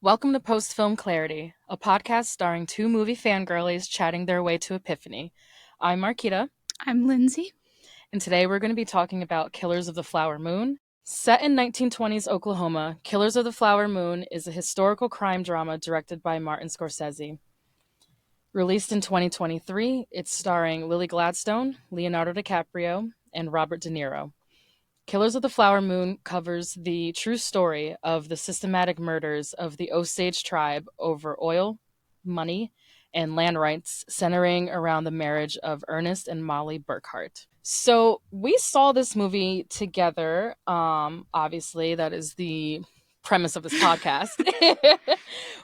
Welcome to Post Film Clarity, a podcast starring two movie fangirlies chatting their way to epiphany. I'm Marquita, I'm Lindsay. and today we're going to be talking about Killers of the Flower Moon. Set in 1920s Oklahoma, Killers of the Flower Moon is a historical crime drama directed by Martin Scorsese. Released in 2023, it's starring Lily Gladstone, Leonardo DiCaprio, and Robert De Niro. Killers of the Flower Moon covers the true story of the systematic murders of the Osage tribe over oil, money, and land rights, centering around the marriage of Ernest and Mollie Burkhart. So we saw this movie together. Obviously, that is the premise of this podcast.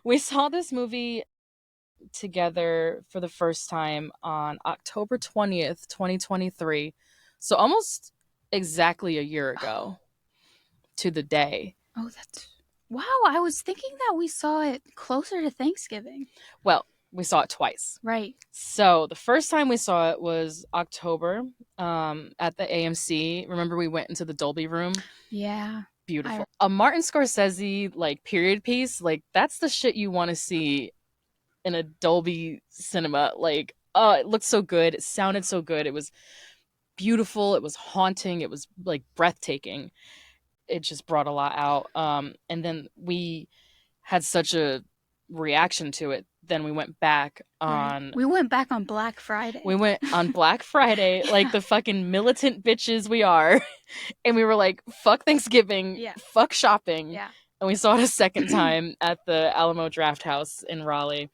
We saw this movie together for the first time on October 20th, 2023. So almost exactly a year ago to the day. Oh, wow. I was thinking that we saw it closer to Thanksgiving. Well, we saw it twice. Right. So the first time we saw it was October at the AMC. Remember we went into the Dolby room? Yeah. Beautiful. A Martin Scorsese period piece, that's the shit you want to see in a Dolby cinema. It looked so good. It sounded so good. It was beautiful. It was haunting. It was breathtaking. It just brought a lot out. And then we had such a reaction to it. Then we went back on. Right. We went back on Black Friday. We went on Black Friday, like the fucking militant bitches we are, and we were like, "Fuck Thanksgiving, fuck shopping." Yeah. And we saw it a second time at the Alamo Draft House in Raleigh.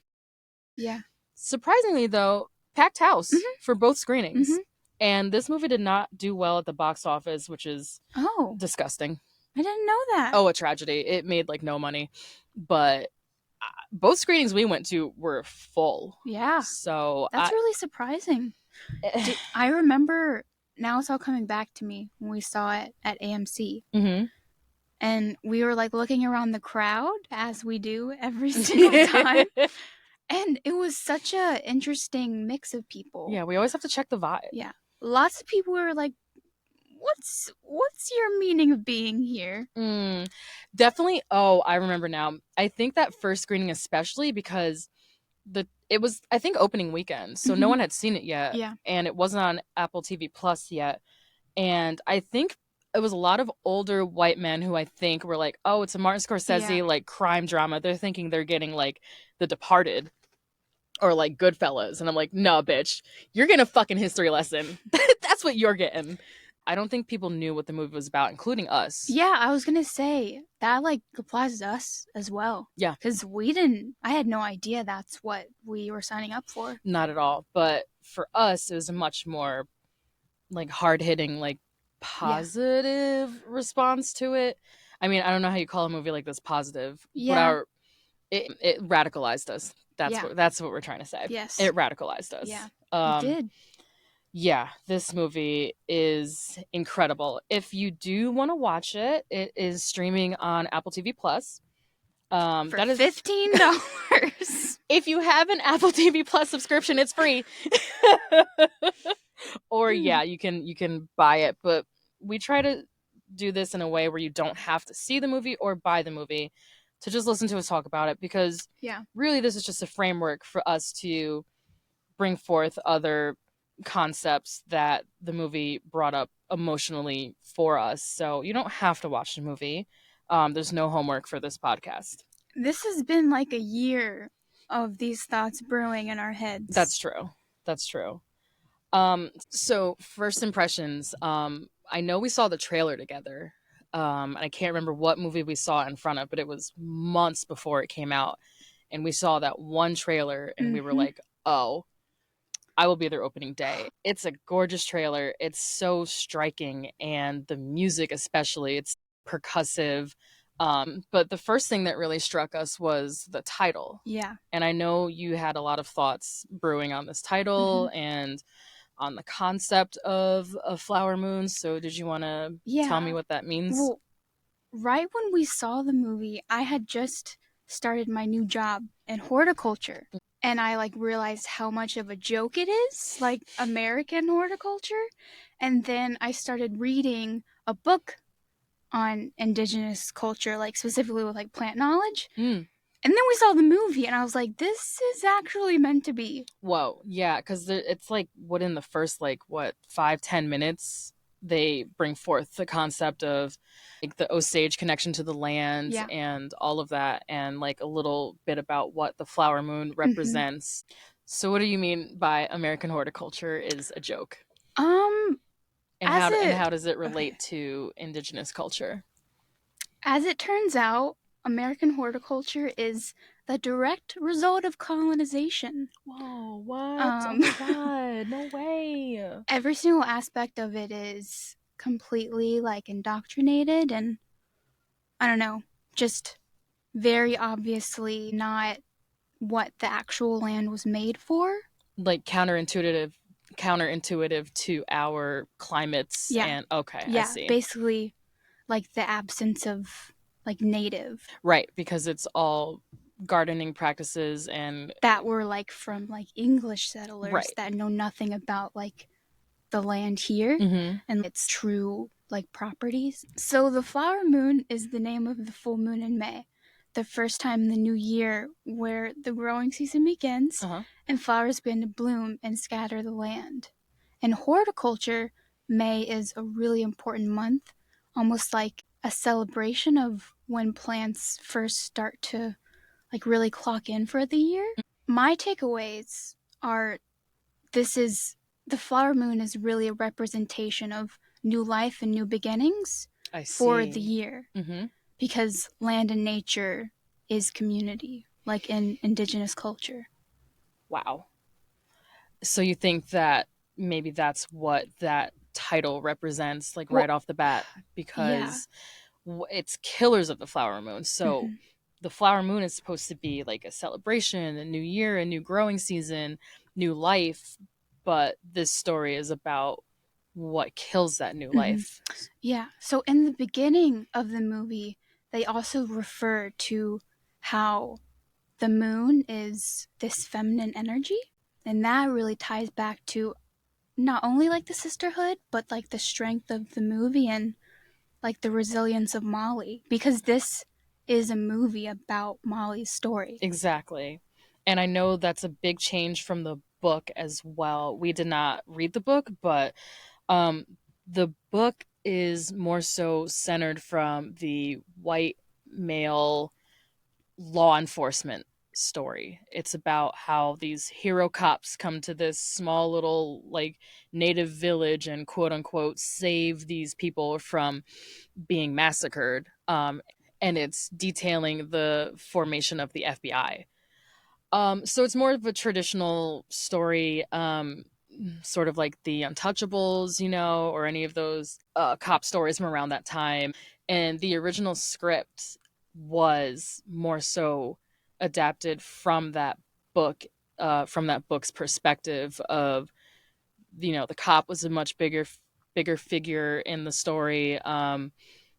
Yeah. Surprisingly, though, packed house for both screenings. Mm-hmm. And this movie did not do well at the box office, which is disgusting. I didn't know that. Oh, a tragedy. It made no money. But both screenings we went to were full. Yeah. So that's really surprising. I remember, now it's all coming back to me, when we saw it at AMC. Mm-hmm. And we were looking around the crowd, as we do every single time. And it was such a interesting mix of people. Yeah, we always have to check the vibe. Yeah. Lots of people were like, what's your meaning of being here? Definitely. Oh, I remember now. I think that first screening especially because it was, I think, opening weekend. So no one had seen it yet. Yeah. And it wasn't on Apple TV Plus yet. And I think it was a lot of older white men who I think were like, oh, it's a Martin Scorsese crime drama. They're thinking they're getting The Departed or Goodfellas. And I'm like, no, bitch, you're getting a fucking history lesson. That's what you're getting. I don't think people knew what the movie was about, including us. Yeah, I was gonna say that applies to us as well. Yeah, because I had no idea that's what we were signing up for. Not at all. But for us, it was a much more hard hitting, positive response to it. I mean, I don't know how you call a movie like this positive. Yeah, but it radicalized us. That's what we're trying to say. Yes, it radicalized us. Yeah, it did. Yeah, this movie is incredible. If you do want to watch it, it is streaming on Apple TV Plus. For that is $15. If you have an Apple TV Plus subscription, it's free. Or yeah, you can buy it, but we try to do this in a way where you don't have to see the movie or buy the movie to just listen to us talk about it, because really this is just a framework for us to bring forth other concepts that the movie brought up emotionally for us. So you don't have to watch the movie. There's no homework for this podcast. This has been a year of these thoughts brewing in our heads. That's true. So first impressions, I know we saw the trailer together. And I can't remember what movie we saw in front of, but it was months before it came out. And we saw that one trailer and we were like, oh, I will be there opening day. It's a gorgeous trailer. It's so striking. And the music especially, it's percussive. But the first thing that really struck us was the title. Yeah. And I know you had a lot of thoughts brewing on this title and on the concept of a flower moon. So did you want to tell me what that means? Well, right when we saw the movie, I had just started my new job in horticulture. And I realized how much of a joke it is, American horticulture. And then I started reading a book on Indigenous culture, specifically with plant knowledge. And then we saw the movie, and I was like, this is actually meant to be. Whoa, yeah, because it's like what in the first like what 5-10 minutes they bring forth the concept of like the Osage connection to the land Yeah. and all of that, and like a little bit about what the flower moon Mm-hmm. represents. So, what do you mean by American horticulture is a joke, Um, as and it how does it okay, relate to indigenous culture? as it turns out, American horticulture is the direct result of colonization. Whoa, what? Oh Um, my god, no way. every single aspect of it is completely like indoctrinated, and I don't know, just very obviously not what the actual land was made for. Like counterintuitive to our climates, Yeah. and okay, I Yeah, see. basically like the absence of like native Right, because it's all gardening practices and that were like from like English settlers right. that know nothing about like the land here Mhm. and its true like properties. So the flower moon is the name of the full moon in May, the first time in the new year where the growing season begins Uh-huh. and flowers begin to bloom and scatter the land. In horticulture, May is a really important month, almost like a celebration of when plants first start to like really clock in for the year. My takeaways are this is the flower moon is really a representation of new life and new beginnings I for the see. year Mhm. because land and nature is community, like in indigenous culture. Wow. So you think that maybe that's what that title represents, like Well, right off the bat, yeah. because it's Killers of the Flower Moon. So Hmm. the flower moon is supposed to be like a celebration, a new year, a new growing season, new life. But this story is about what kills that new Hmm. life. Yeah. So in the beginning of the movie, they also refer to how the moon is this feminine energy. And that really ties back to not only like the sisterhood, but like the strength of the movie and like the resilience of Molly. Because this is a movie about Molly's story. Exactly. And I know that's a big change from the book as well. We did not read the book, but um, the book is more so centered from the white male law enforcement story. It's about how these hero cops come to this small little like native village and quote unquote save these people from being massacred. And it's detailing the formation of the FBI. So it's more of a traditional story, sort of like the Untouchables, or any of those cop stories from around that time. And the original script was more so adapted book, from that book's perspective of, the cop was a much bigger figure in the story.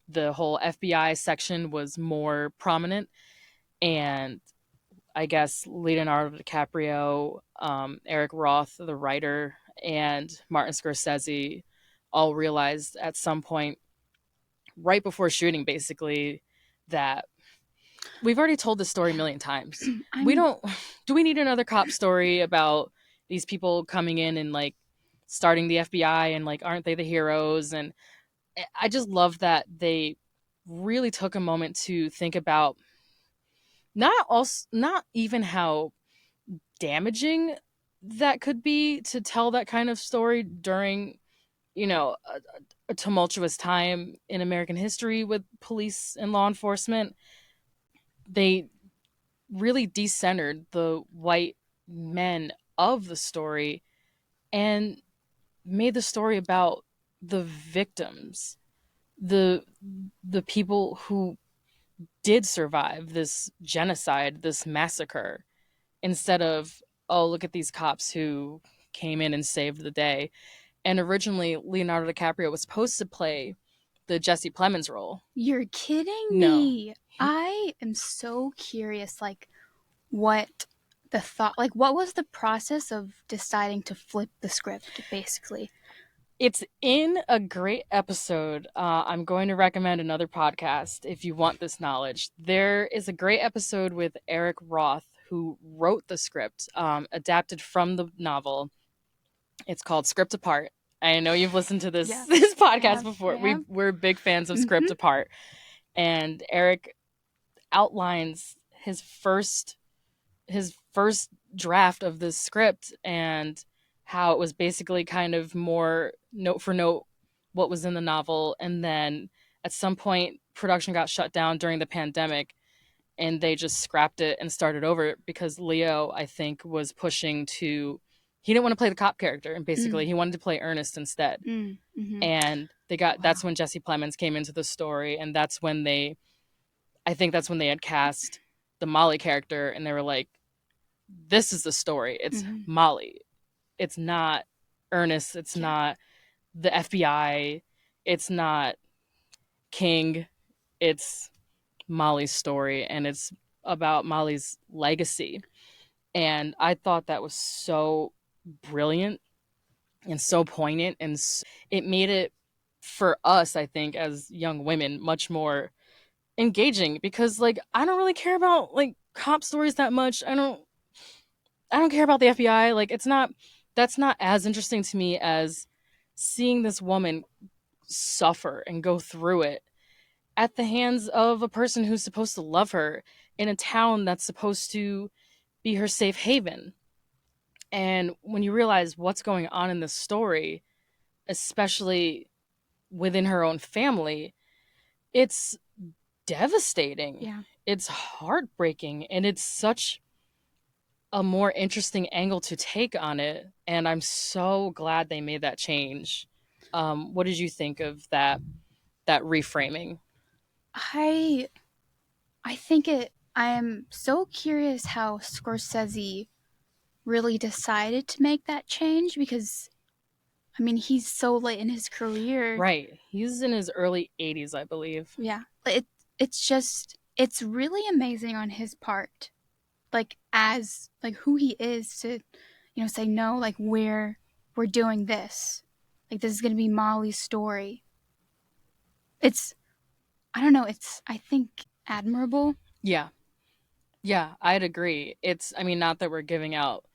The whole FBI section was more prominent, and I guess Leonardo DiCaprio, Eric Roth, the writer, and Martin Scorsese all realized at some point, right before shooting, basically, that we've already told this story a million times. We I'm don't. Do we need another cop story about these people coming in and like starting the FBI and like aren't they the heroes? And I just love that they really took a moment to think about not even how damaging that could be to tell that kind of story during a tumultuous time in American history with police and law enforcement. They really decentered the white men of the story and made the story about the victims, the the people who did survive this genocide, this massacre, instead of, oh, look at these cops who came in and saved the day. And originally, Leonardo DiCaprio was supposed to play the Jesse Plemons role. You're kidding No. me. I am so curious like what the thought like what was the process of deciding to flip the script basically? It's in a great episode. I'm going to recommend another podcast if you want this knowledge. There is a great episode with Eric Roth, who wrote the script, adapted from the novel. It's called Script Apart. I know you've listened to this Yeah, this I podcast have. I before. have. We're big fans of Mm-hmm. Script Apart, and Eric outlines his first draft of this script and how it was basically kind of more note for note what was in the novel, and then at some point production got shut down during the pandemic and they just scrapped it and started over because Leo, I think, was pushing to he didn't want to play the cop character and basically Mm, he wanted to play Ernest instead. mm-hmm. And they got that's Wow. when Jesse Plemons came into the story, and that's when they had cast the Molly character, and they were like, this is the story. It's Mm-hmm. Molly. It's not Ernest. It's Yeah. not the FBI. It's not King. It's Molly's story, and it's about Molly's legacy. And I thought that was so brilliant and so poignant, and it made it for us, I think, as young women, much more engaging because, like, I don't really care about like cop stories that much. I don't care about the FBI. Like, that's not as interesting to me as seeing this woman suffer and go through it at the hands of a person who's supposed to love her in a town that's supposed to be her safe haven. And when you realize what's going on in this story, especially within her own family, it's devastating. Yeah. It's heartbreaking, and it's such a more interesting angle to take on it, and I'm so glad they made that change. What did you think of that reframing? I I think it. I am so curious how Scorsese really decided to make that change because I mean he's so late in his career. Right, he's in his early 80s, I believe. Yeah, it's just it's really amazing on his part, like as like who he is to, say no, like we're doing this, like this is gonna be Molly's story. It's I don't know. It's I think admirable. Yeah, yeah, I'd agree. I mean, not that we're giving out,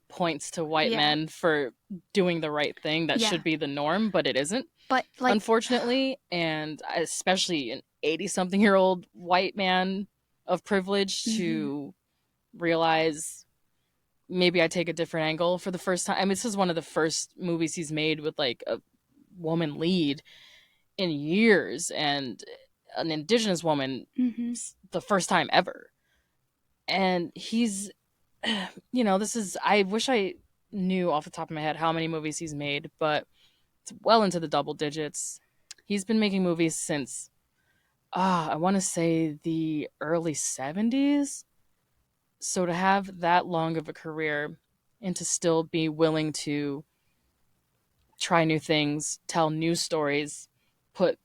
points to white Yeah, men for doing the right thing. That yeah, should be the norm, but it isn't, but like, unfortunately. And especially an 80 something year old white man of privilege mm-hmm, to realize maybe I take a different angle for the first time. I mean, this is one of the first movies he's made with like a woman lead in years, and an indigenous woman mm-hmm, the first time ever. And he's, this is, I wish I knew off the top of my head how many movies he's made, but it's well into the double digits. He's been making movies since, I want to say the early 70s. So to have that long of a career and to still be willing to try new things, tell new stories, put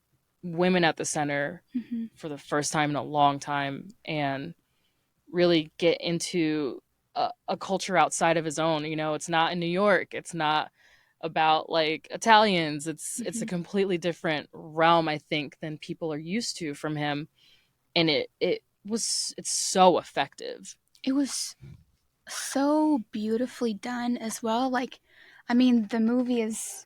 women at the center mm-hmm. for the first time in a long time, and really get into a culture outside of his own. It's not in New York. It's not about like Italians. It's a Mm-hmm. completely different realm, I think, than people are used to from him, and it's so effective. It was so beautifully done as well. Like, I mean, the movie is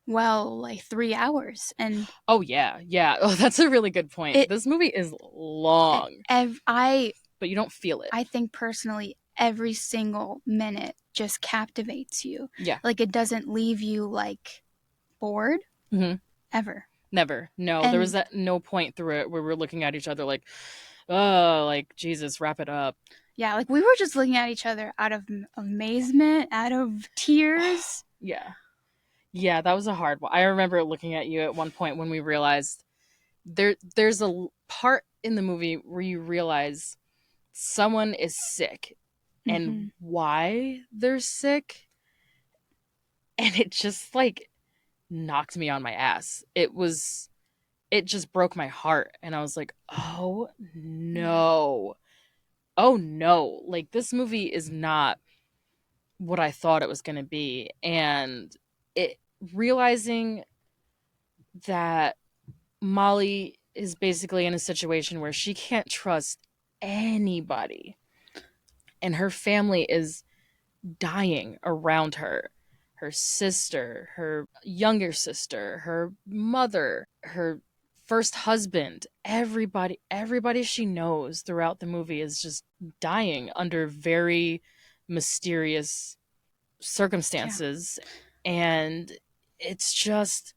well like 3 hours, and Oh yeah, yeah. Oh, that's a really good point. it. This movie is long, I but you don't feel it. I think personally, every single minute just captivates you. Yeah. Like it doesn't leave you like bored Hmm. ever. Never. No, there was And at no point through it where we're looking at each other like, oh, like Jesus, wrap it up. yeah, like we were just looking at each other out of amazement, out of tears. Yeah. Yeah, that was a hard one. I remember looking at you at one point when we realized there's a part in the movie where you realize someone is sick Mm-hmm. and why they're sick, and it just like knocked me on my ass. It just broke my heart, and I was like, "Oh Yeah. no. Oh no. Like, this movie is not what I thought it was going to be." And it realizing that Molly is basically in a situation where she can't trust anybody, and her family is dying around her. Her sister, her younger sister, her mother, her first husband, everybody she knows throughout the movie is just dying under very mysterious Yeah. circumstances. And it's just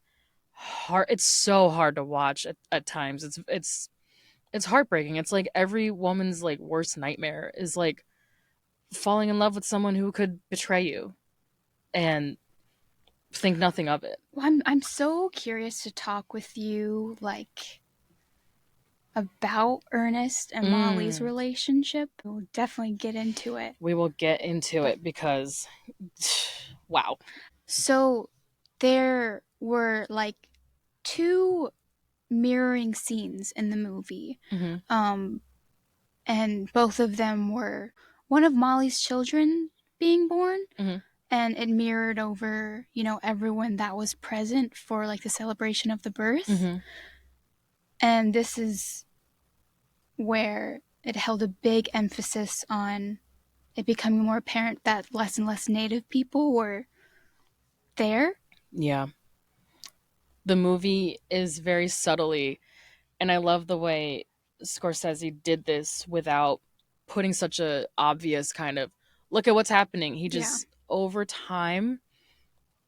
hard. It's so hard to watch at times. It's heartbreaking. It's like every woman's like worst nightmare is like falling in love with someone who could betray you and think nothing of it. Well, I'm so curious to talk with you like about Ernest and Molly's Mm, relationship. We'll definitely get into it. we will get into But it because, wow. so there were like two mirroring scenes in the movie. Mm-hmm. Um and both of them were one of Molly's children being born, Mm-hmm. and it mirrored over, everyone that was present for like the celebration of the birth. Mm-hmm. And this is where it held a big emphasis on it becoming more apparent that less and less Native people were there. Yeah. The movie is very subtly, and I love the way Scorsese did this without putting such a obvious kind of look at what's happening. He Yeah. just over time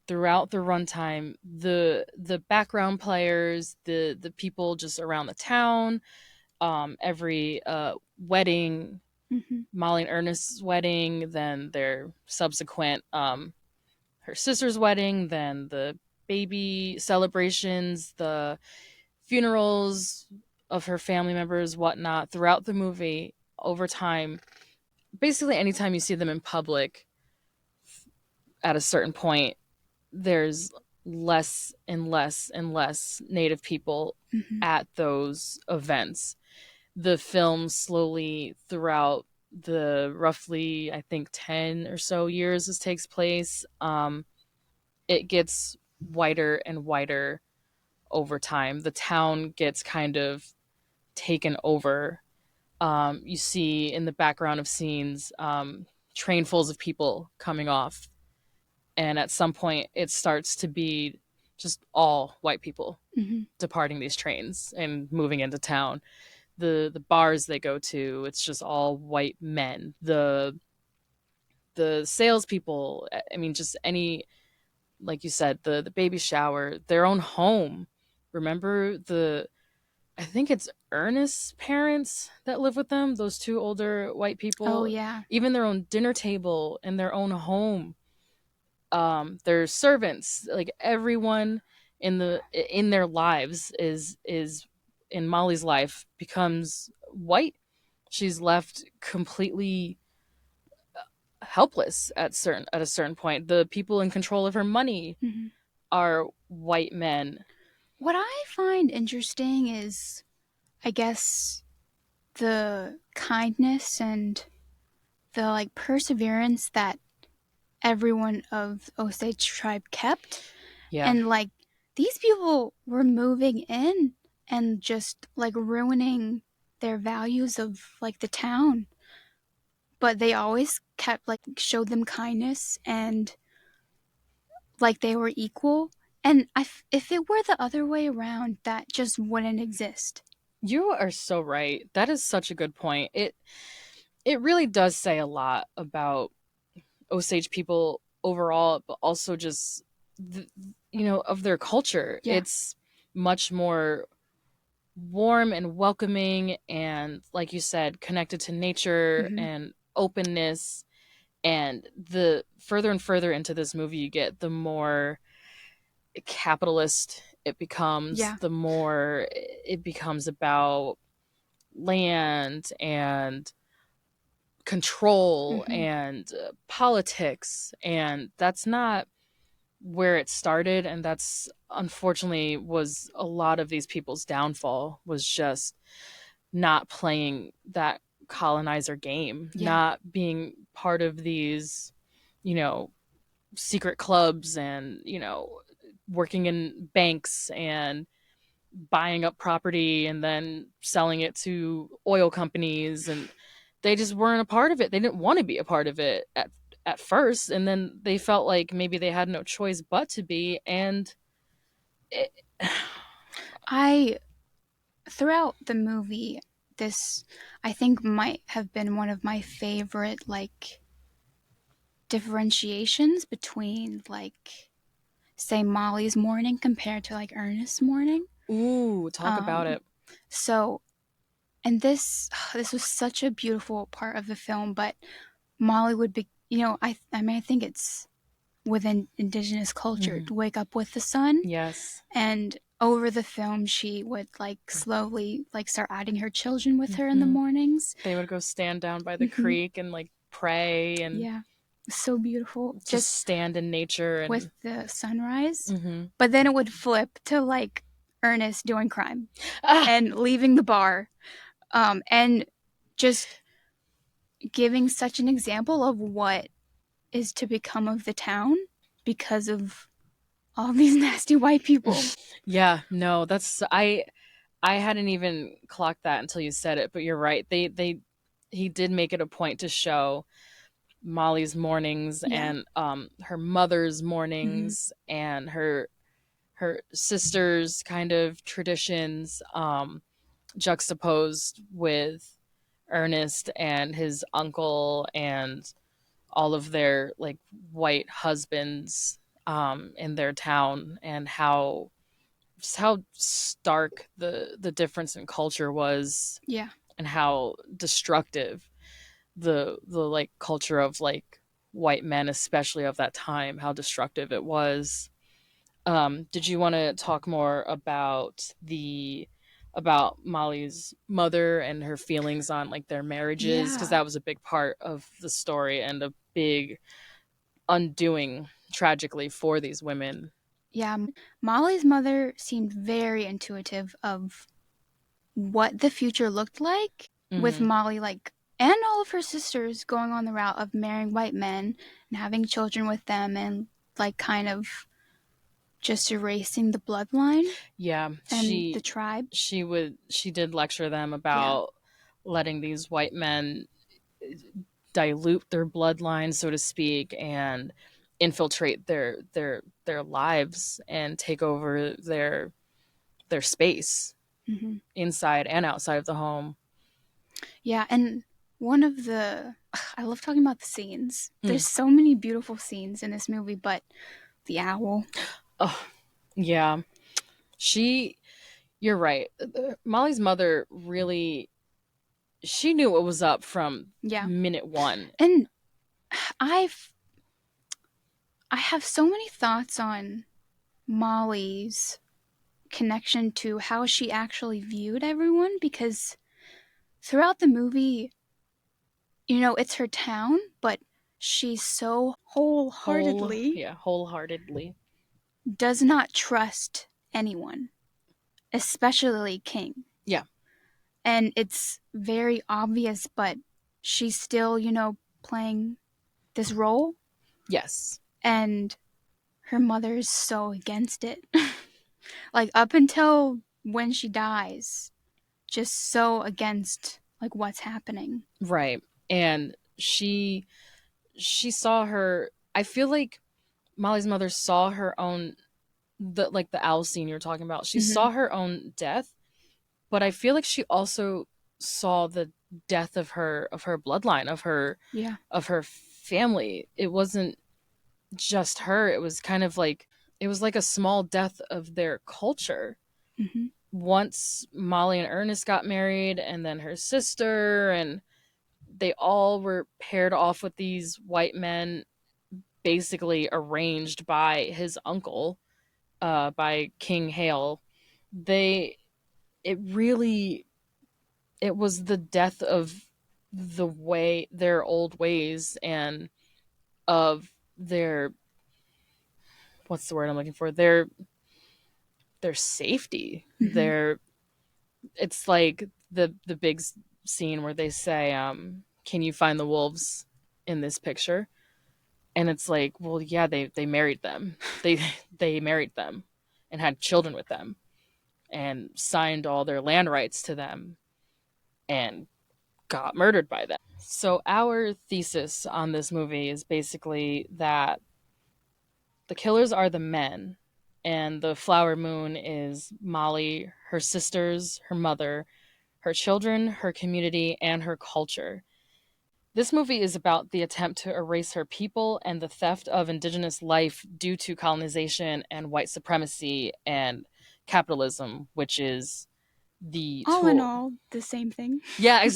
throughout the runtime, the background players, the people just around the town, every wedding, Mm-hmm. Molly and Ernest's wedding, then their subsequent her sister's wedding, then the baby celebrations, the funerals of her family members, whatnot, throughout the movie, over time, basically anytime you see them in public at a certain point, there's less and less and less Native people Mm-hmm. at those events. The film slowly throughout the roughly I think 10 or so years this takes place, it gets whiter and whiter over time. The town gets kind of taken over. You see in the background of scenes trainfuls of people coming off, and at some point it starts to be just all white people Mm-hmm. departing these trains and moving into town. The bars they go to, it's just all white men. The salespeople, I mean, just any, like you said, the baby shower, their own home. Remember the, I think it's Ernest's parents that live with them, those two older white Oh, people, yeah. even their own dinner table in their own home. Their servants, like everyone in their lives is in Molly's life becomes white. She's left completely helpless at a certain point. The people in control of her money Mm-hmm. are white men. What I find interesting is, I guess, the kindness and the like perseverance that everyone of Osage tribe kept. Yeah. And like these people were moving in and just like ruining their values of like the town. But they always kept like showed them kindness and like they were equal. And if it were the other way around, that just wouldn't exist. You are so right. That is such a good point. It really does say a lot about Osage people overall, but also just the, of their culture. Yeah. It's much more warm and welcoming, and like you said, connected to nature Mm-hmm. and openness. And the further and further into this movie you get, the more capitalist it becomes, Yeah. the more it becomes about land and control Mm-hmm. and politics, and that's not where it started, and that's unfortunately was a lot of these people's downfall, was just not playing that colonizer game, Yeah. not being part of these, you know, secret clubs and, working in banks and buying up property and then selling it to oil companies, and they just weren't a part of it. They didn't want to be a part of it at first, and then they felt like maybe they had no choice but to be. And it, I throughout the movie, this I think might have been one of my favorite like differentiations between like say Molly's mourning compared to like Ernest's mourning. ooh, talk about Um it. so and this was such a beautiful part of the film, but Molly would be, I mean I think it's within indigenous culture Mhm. to wake up with the sun, Yes. and over the film she would like slowly like start adding her children with her in the Hmm. mornings. They would go stand down by the Hmm. creek and like pray and Yeah, so beautiful just just stand in nature. with And the sunrise. hmm, But then it would flip to like Ernest doing crime ah, and leaving the bar, and just giving such an example of what is to become of the town because of all these nasty white people. yeah, no, that's I hadn't even clocked that until you said it, but you're right. They he did make it a point to show Molly's mornings Yeah. and her mother's Mm-hmm. mornings and her sister's kind of traditions, juxtaposed with Ernest and his uncle and all of their like white husbands in their town, and how stark the difference in culture was, Yeah. and how destructive the like culture of like white men, especially of that time, how destructive it was. Did you want to talk more about Molly's mother and her feelings on like their marriages, because Yeah. that was a big part of the story and a big undoing tragically for these women. Yeah. Molly's mother seemed very intuitive of what the future looked like, with Hmm. Molly like and all of her sisters going on the route of marrying white men and having children with them, and like kind of just erasing the bloodline Yeah, and the tribe. she did lecture them Yeah. about letting these white men dilute their bloodline, so to speak, and infiltrate their lives and take over their space Hmm. inside and outside of the home. Yeah, and one of the I love talking about the scenes. Mm. There's so many beautiful scenes in this movie, but the owl. Oh, yeah. She, you're right. Molly's mother really, she knew what was up from Yeah. minute one. And I've I have so many thoughts on Molly's connection to how she actually viewed everyone, because throughout the movie, it's her town, but she so wholeheartedly Wholeheartedly. does not trust anyone, especially King. Yeah. And it's very obvious, but she's still, playing this role, Yes. and her mother's so against it. Like up until when she dies, just so against like what's happening. Right. And she saw her, I feel like Molly's mother saw her own, the owl scene you're talking about. She Hmm. saw her own death, but I feel like she also saw the death of her bloodline, Yeah. of her family. It wasn't just her. It was kind of like, it was like a small death of their culture. Hmm. Once Molly and Ernest got married, and then her sister, and they all were paired off with these white men, basically arranged by his uncle, by King Hale. They, it really, it was the death of the way, their old ways, and of their, what's the word I'm looking for, their safety, Hmm. their, it's like the big scene where they say, can you find the wolves in this picture? And it's like, well, yeah, they married them. They they married them and had children with them and signed all their land rights to them and got murdered by them. So our thesis on this movie is basically that the killers are the men, and the flower moon is Molly, her sisters, her mother, her children, her community, and her culture. This movie is about the attempt to erase her people and the theft of indigenous life due to colonization and white supremacy and capitalism, which is the All in tool. all, the same thing. Yeah, I was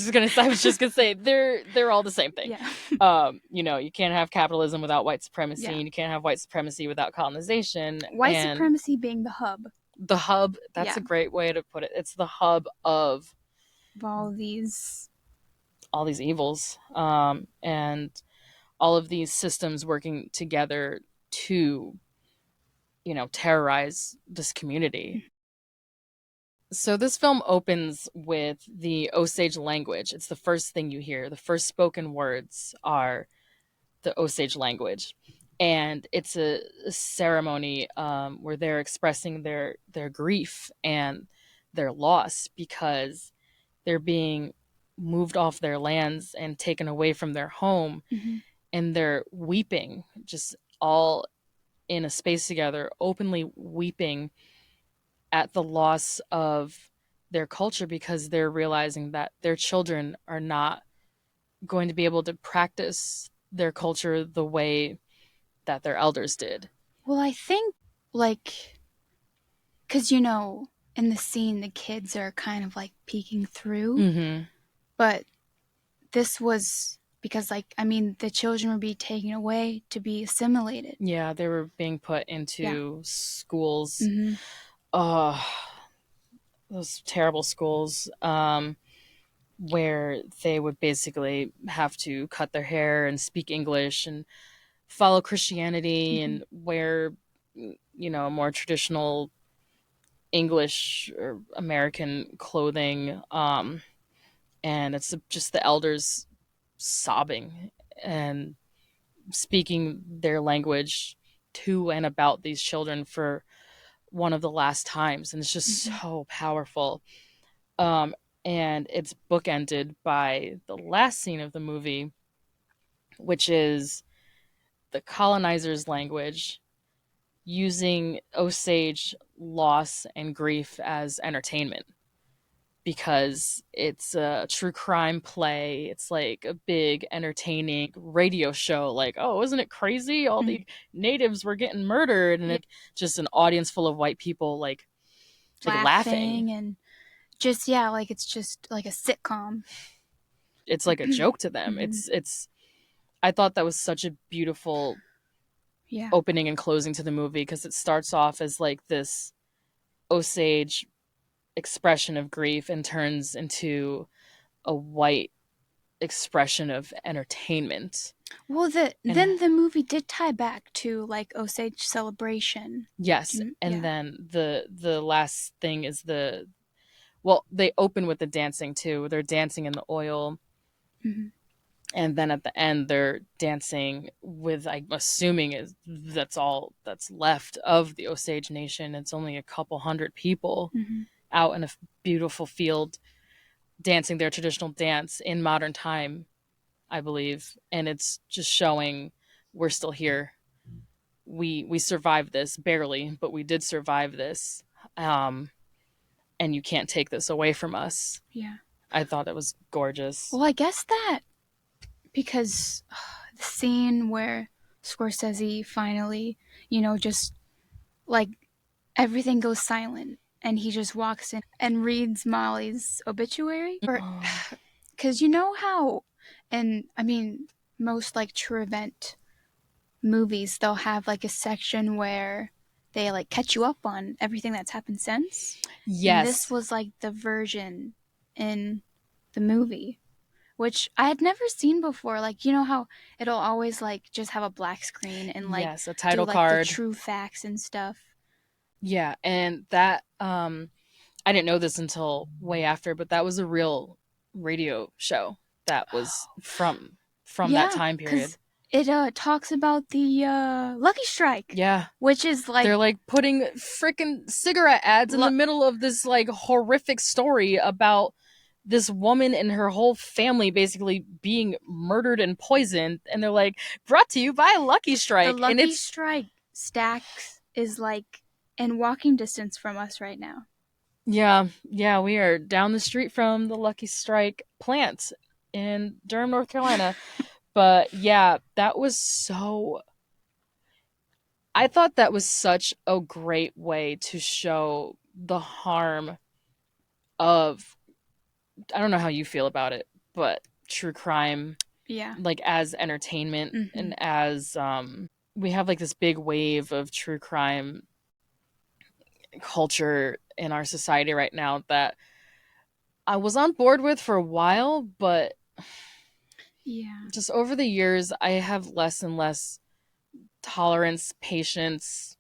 just gonna say they're all the same thing. Yeah. You can't have capitalism without white supremacy, Yeah. and you can't have white supremacy without colonization. White And supremacy being the hub. the hub, that's Yeah. a great way to put it. It's the hub of Of all these. all these evils. And all of these systems working together to, terrorize this community. So this film opens with the Osage language. It's the first thing you hear. The first spoken words are the Osage language. And it's a ceremony where they're expressing their grief and their loss because they're being moved off their lands and taken away from their home, Mm-hmm. and they're weeping, just all in a space together, openly weeping at the loss of their culture because they're realizing that their children are not going to be able to practice their culture the way that their elders did. Well, I think, like, because, in the scene, the kids are kind of like peeking through. Mm-hmm. But this was because, like, I mean, the children were being taken away to be assimilated. Yeah, they were being put Yeah. into schools. Mm-hmm. Oh, those terrible schools where they would basically have to cut their hair and speak English and follow Christianity Mm-hmm. and wear, more traditional English or American clothing. And it's just the elders sobbing and speaking their language to and about these children for one of the last times. And it's just Mm-hmm. so powerful. Um, and it's bookended by the last scene of the movie, which is the colonizers' language using Osage loss and grief as entertainment because it's a true crime play. It's like a big entertaining radio show. Like, oh, isn't it crazy? All the natives were getting murdered, and Yeah. it just an audience full of white people like laughing. And just, yeah, like it's just like a sitcom. It's like a joke to them. Mm-hmm. It's. I thought that was such a beautiful Yeah. opening and closing to the movie because it starts off as like this Osage expression of grief and turns into a white expression of entertainment. Well, And then the movie did tie back to like Osage celebration. yes, and Yeah. then the last thing is well, they open with the dancing too. They're dancing in the oil. Mm-hmm. And then at the end they're dancing with, I'm assuming is that's all that's left of the Osage Nation. It's only a couple hundred people Mm-hmm. out in a beautiful field dancing their traditional dance in modern time, I believe, and it's just showing we're still here. We survived this barely, but we did survive this, and you can't take this away from us. Yeah. I thought it was gorgeous. Well, I guess that because the scene where Scorsese finally, just like everything goes silent and he just walks in and reads Molly's obituary. Or because you know how, and I mean, most like true event movies, they'll have like a section where they like catch you up on everything that's happened since. Yes. And this was like the version in the movie, which I had never seen before. Like, you know how it'll always like just have a black screen and like yes, a title do like card. the true facts and stuff. Yeah, and that I didn't know this until way after, but that was a real radio show that was from that time period. It talks about the Lucky Strike, Yeah. which is like They're like putting freaking cigarette ads in the middle of this like horrific story about this woman and her whole family basically being murdered and poisoned, and they're like, brought to you by Lucky the Strike. And Lucky it's Strike stacks is like in walking distance from us right now. yeah, we are down the street from the Lucky Strike plant in Durham, North Carolina. But yeah, that was so I thought that was such a great way to show the harm of I don't know how you feel about it, but true crime Yeah. like as entertainment and as we have like this big wave of true crime culture in our society right now that I was on board with for a while, but Yeah. just over the years I have less and less tolerance, patience,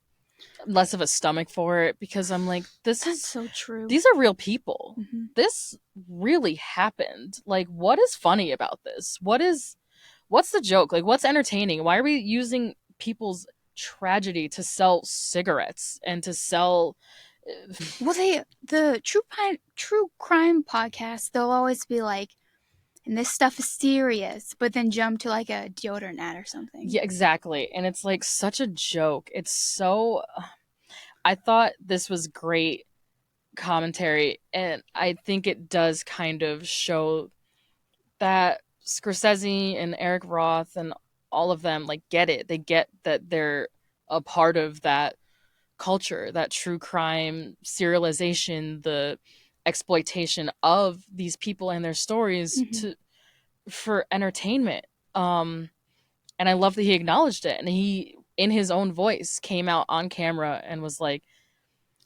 less of a stomach for it because I'm like, That's so true. These are real people. Mm-hmm. This really happened. Like, what is funny about this? What's the joke? Like, what's entertaining? Why are we using people's tragedy to sell cigarettes and to sell Well, the true crime podcast, they'll always be like, and this stuff is serious, but then jump to like a deodorant ad or something. Yeah, exactly. And it's like such a joke. It's so I thought this was great commentary, and I think it does kind of show that Scorsese and Eric Roth and all of them like get it. They get that they're a part of that culture, that true crime serialization, the exploitation of these people and their stories to for entertainment. And I love that he acknowledged it and he in his own voice came out on camera and was like,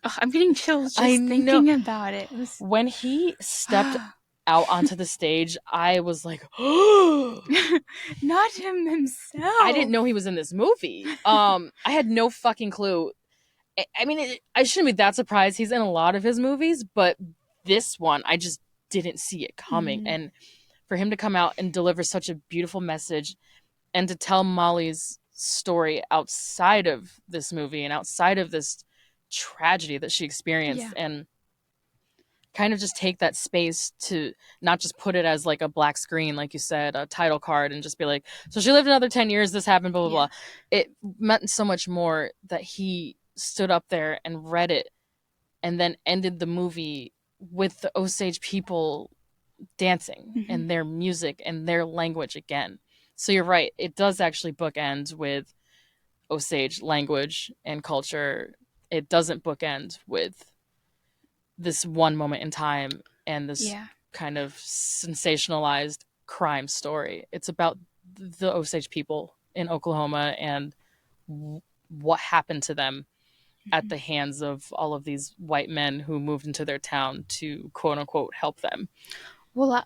I'm getting chills just thinking about it. When he stepped out onto the stage, I was like, not him himself. I didn't know he was in this movie. I had no fucking clue. I mean, I shouldn't be that surprised. He's in a lot of his movies, but this one, I just didn't see it coming. And for him to come out and deliver such a beautiful message and to tell Mollie's story outside of this movie and outside of this tragedy that she experienced and kind of just take that space to not just put it as like a black screen, like you said, a title card, and just be like, so she lived another 10 years, this happened, blah, blah, blah. It meant so much more that he stood up there and read it and then ended the movie with the Osage people dancing and their music and their language again. So you're right. It does actually bookend with Osage language and culture. It doesn't bookend with this one moment in time and this kind of sensationalized crime story. It's about the Osage people in Oklahoma and what happened to them at the hands of all of these white men who moved into their town to quote unquote help them. Well,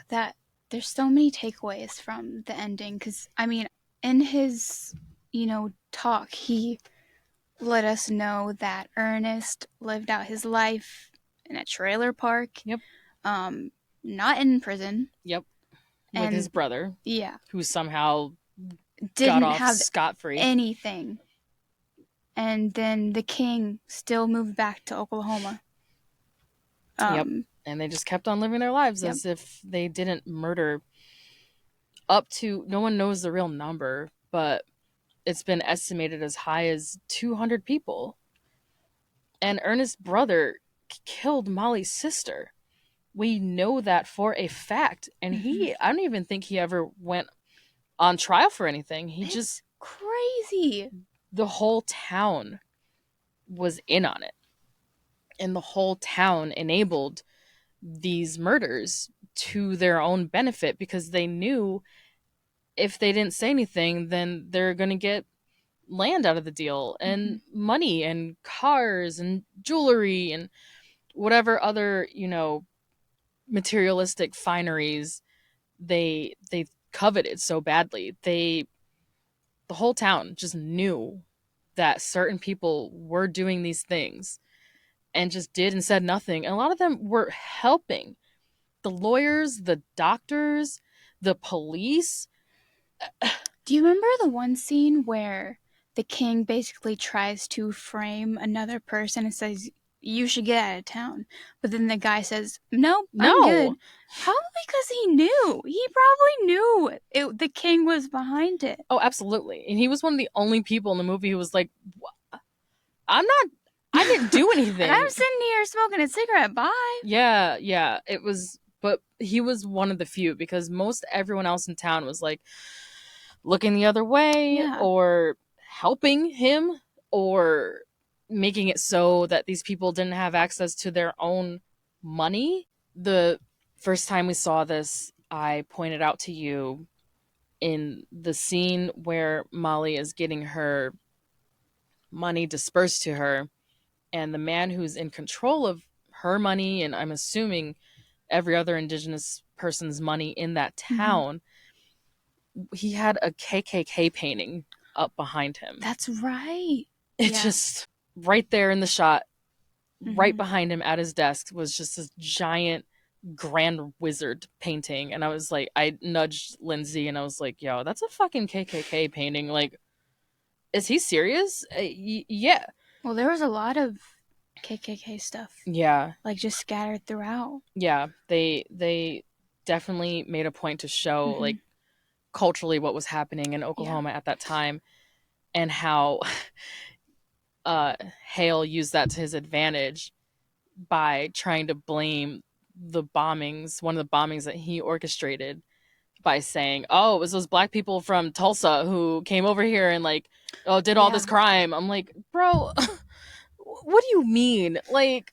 that there's so many takeaways from the ending because I mean, in his talk, he let us know that Ernest lived out his life in a trailer park. Yep. Not in prison. Yep. With his brother. Yeah. Who somehow didn't got off have scot-free. Anything. And then the king still moved back to Oklahoma. Yep. And they just kept on living their lives as if they didn't murder up to, no one knows the real number, but it's been estimated as high as 200 people. And Ernest's brother killed Mollie's sister. We know that for a fact. And I don't even think he ever went on trial for anything. It's just crazy. The whole town was in on it. And the whole town enabled these murders to their own benefit because they knew if they didn't say anything, then they're going to get land out of the deal and money and cars and jewelry and whatever other, materialistic fineries they coveted so badly. The whole town just knew that certain people were doing these things and just did and said nothing. And a lot of them were helping. The lawyers, the doctors, the police, Do you remember the one scene where the king basically tries to frame another person and says, "You should get out of town," but then the guy says, "Nope, I'm No. good." Probably because he knew. He probably knew the king was behind it. Oh, absolutely. And he was one of the only people in the movie who was like, I'm not, I didn't do Like, I'm anything. sitting here smoking a cigarette. Bye. Yeah, yeah. It was, but he was one of the few because most everyone else in town was like looking the other way Yeah. or helping him or making it so that these people didn't have access to their own money. The first time we saw this, I pointed out to you in the scene where Molly is getting her money dispersed to her, and the man who's in control of her money, and I'm assuming every other Indigenous person's money in that Mm-hmm. town, he had a KKK painting up behind him. That's right. It Yeah. just right there in the shot, right Mm-hmm. behind him at his desk was just this giant grand wizard painting. And I was like, I nudged Lindsay and I was like, yo, that's a fucking KKK painting. Like, is he serious? Yeah. Well, there was a lot of KKK stuff, Yeah. like just scattered throughout. Yeah. They definitely made a point to show Mm-hmm. like culturally what was happening in Yeah. Oklahoma at that time and how Hale used that to his advantage by trying to blame the bombings, one of the bombings that he orchestrated, by saying, "Oh, it was those black people from Tulsa who came over here and like, oh, did all this Yeah. crime." I'm like, bro, what do you mean? Like,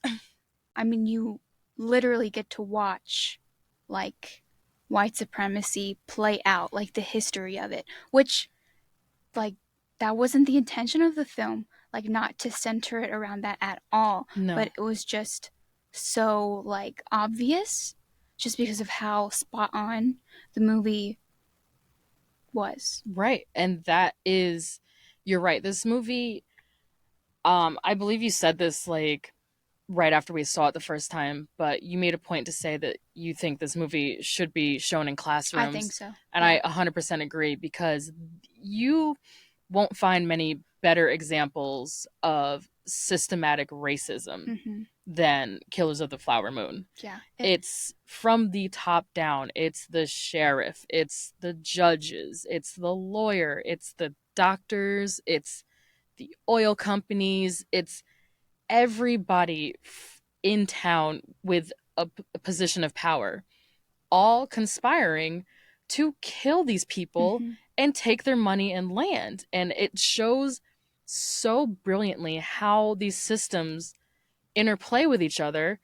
I mean, you literally get to watch like white supremacy play out, like the history of it, which like that wasn't the intention of the film, like not to center it around that at all, no, but it was just so like obvious just because of how spot on the movie was. right, and that is, you're right. This movie, I believe you said this like right after we saw it the first time, but you made a point to say that you think this movie should be shown in I think classrooms. so. And Yeah. I 100% agree because you won't find many better examples of systematic racism Mm-hmm. than Killers of the Flower Moon. Yeah. It's from the top down. It's the sheriff, it's the judges, it's the lawyer, it's the doctors, it's the oil companies, it's everybody in town with a position of power, all conspiring to kill these people Mm-hmm. and take their money and land. And it shows so brilliantly how these systems interplay with each other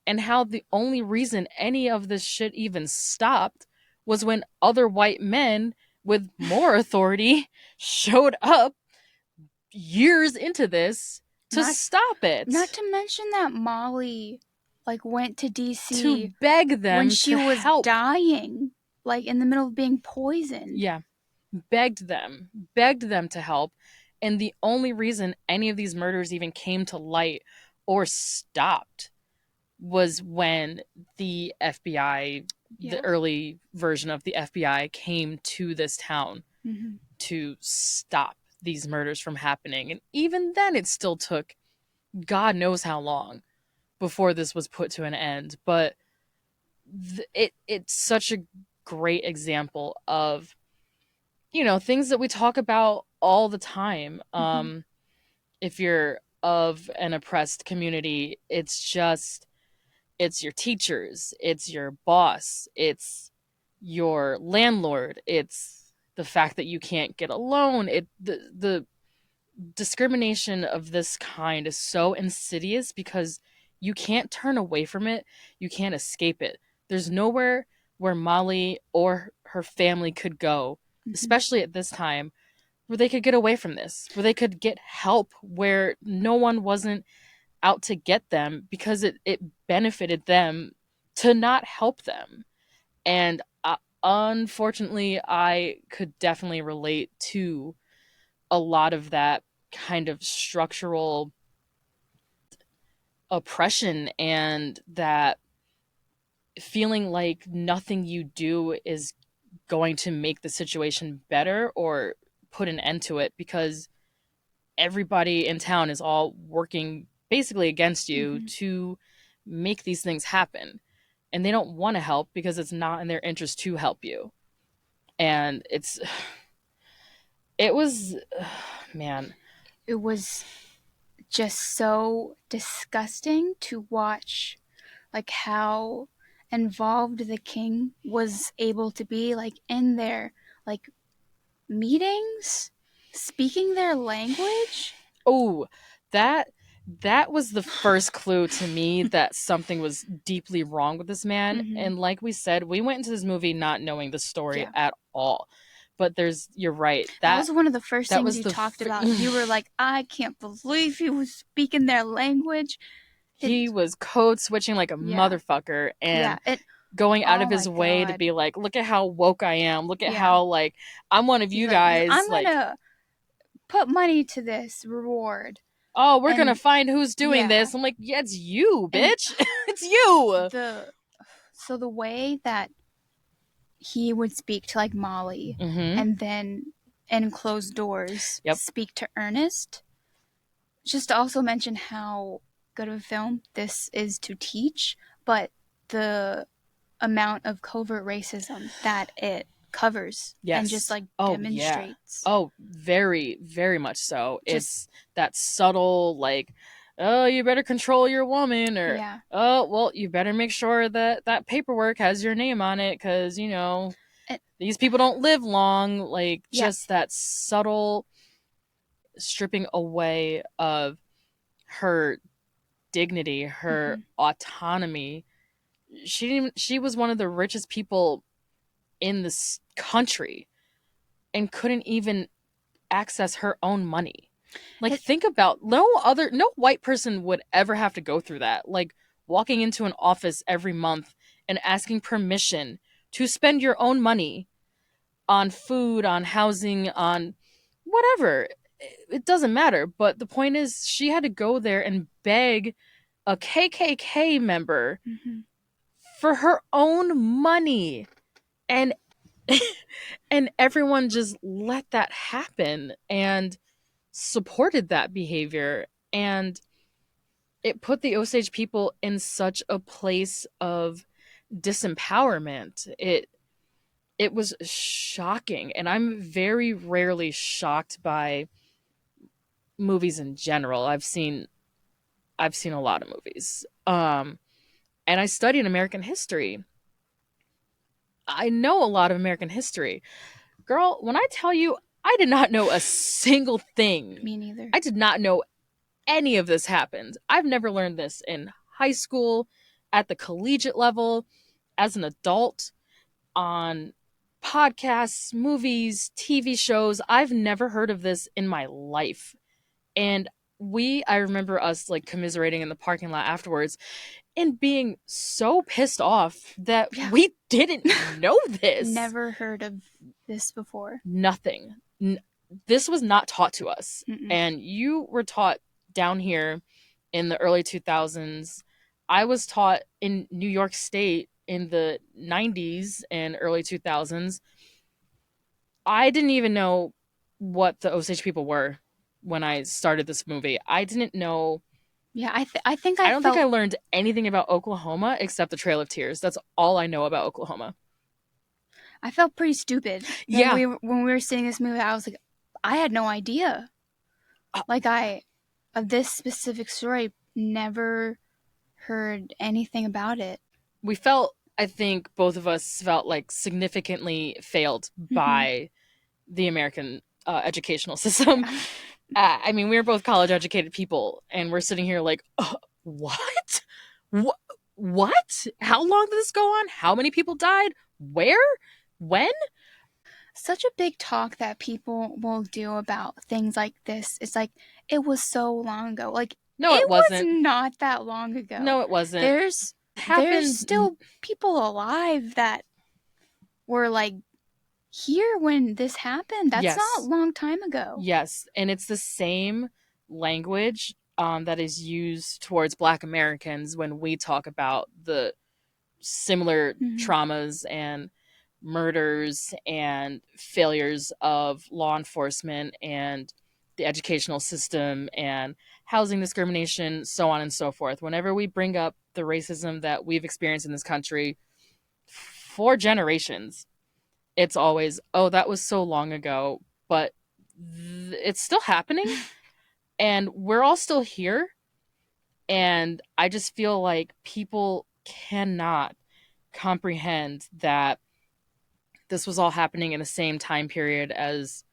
and how the only reason any of this shit even stopped was when other white men with more authority showed up years into this to Not stop not it, to mention that Molly like went to to DC beg when them she to was help. dying, like in the middle of being poisoned. Yeah, begged them to help. And the only reason any of these murders even came to light or stopped was when the FBI, the Yeah. early version of the FBI, came to this town Mm-hmm. to stop these murders from happening. And even then, it still took God knows how long before this was put to an end. But it's such a great example of, you know, things that we talk about all the time. Mm-hmm. If you're of an oppressed community, it's your teachers, it's your boss, it's your landlord, it's the fact that you can't get a loan. The discrimination of this kind is so insidious because you can't turn away from it, you can't escape it. There's nowhere where Molly or her family could go, Mm-hmm. especially at this time, where they could get away from this, where they could get help, where no one wasn't out to get them because it benefited them to not help them. And unfortunately, I could definitely relate to a lot of that kind of structural oppression and that feeling like nothing you do is going to make the situation better or put an end to it, because everybody in town is all working basically against you Mm-hmm. to make these things happen. And they don't want to help because it's not in their interest to help you. And it was, man. It was just so disgusting to watch, like how involved the king was able to be, like in their like meetings, speaking their language. Oh, that that was the first clue to me that something was deeply wrong with this man. Mm-hmm. And like we said, we went into this movie not knowing the story Yeah, at all. But you're right. that was one of the first That things was you the talked about. You were like, I can't believe he was speaking their language. It, he was code switching like a yeah, motherfucker, yeah. and It. going out Oh of my his way to god. be like, look at how woke I am. Look at Yeah. how like I'm one of He's you like, guys. I'm Like, gonna put money to this reward. oh, we're gonna And find who's doing yeah, this. I'm like, yeah, it's you, and bitch. It's you. the so the way that he would speak to like Molly, Mm-hmm. and then in closed doors Yep. speak to Ernest. Just to also mention how good of a film this is to teach, but the amount of covert racism that it covers and just Yes. like Oh yeah. demonstrates. Oh, very, very much so. Just It's that subtle, like, oh, you better control your woman, or yeah, oh, well, you better make sure that that paperwork has your name on it, because it, these people don't live long. Like, yeah, just that subtle stripping away of her dignity, her mm-hmm. autonomy. She was one of the richest people in this country and couldn't even access her own money. Like, it, think about no white person would ever have to go through that. Like, walking into an office every month and asking permission to spend your own money on food, on housing, on whatever. It doesn't matter. But the point is, she had to go there and beg a KKK member mm-hmm. for her own money. And and everyone just let that happen and supported that behavior, and it put the Osage people in such a place of disempowerment. It was shocking, and I'm very rarely shocked by movies in general. I've seen a lot of movies. And I studied American history. I know a lot of American history. Girl, when I tell you I did not know a single thing. Me neither. I did not know any of this happened. I've never learned this in high school, at the collegiate level, as an adult, on podcasts, movies, TV shows. I've never heard of this in my life. And I remember us like commiserating in the parking lot afterwards and being so pissed off that Yeah. we didn't know this. Never heard of this before. Nothing. This was not taught to us. Mm-mm. And you were taught down here in the early 2000s. I was taught in New York State in the 90s and early 2000s. I didn't even know what the Osage people were when I started this movie. I didn't know. Yeah, I think I I don't think I felt learned anything about Oklahoma except the Trail of Tears. That's all I know about Oklahoma. I felt pretty stupid Yeah. when we were seeing this movie. I was like, I had no idea. Like of this specific story, never heard anything about it. We felt, I think both of us felt like significantly failed Mm-hmm. by the American educational system. I mean, we were both college educated people, and we're sitting here like, what? What? What? How long did this go on? How many people died? Where? When? Such a big talk that people will do about things like this. It's like it was so long ago. Like No, it it was wasn't. not that long ago. No, it wasn't. There's still people alive that were like here when this happened. That's Yes. not a long time ago. Yes, and it's the same language that is used towards Black Americans when we talk about the similar Mhm. traumas and murders and failures of law enforcement and the educational system and housing discrimination, so on and so forth. Whenever we bring up the racism that we've experienced in this country for generations, it's always, oh, that was so long ago, but it's still happening and we're all still here. And I just feel like people cannot comprehend that this was all happening in the same time period as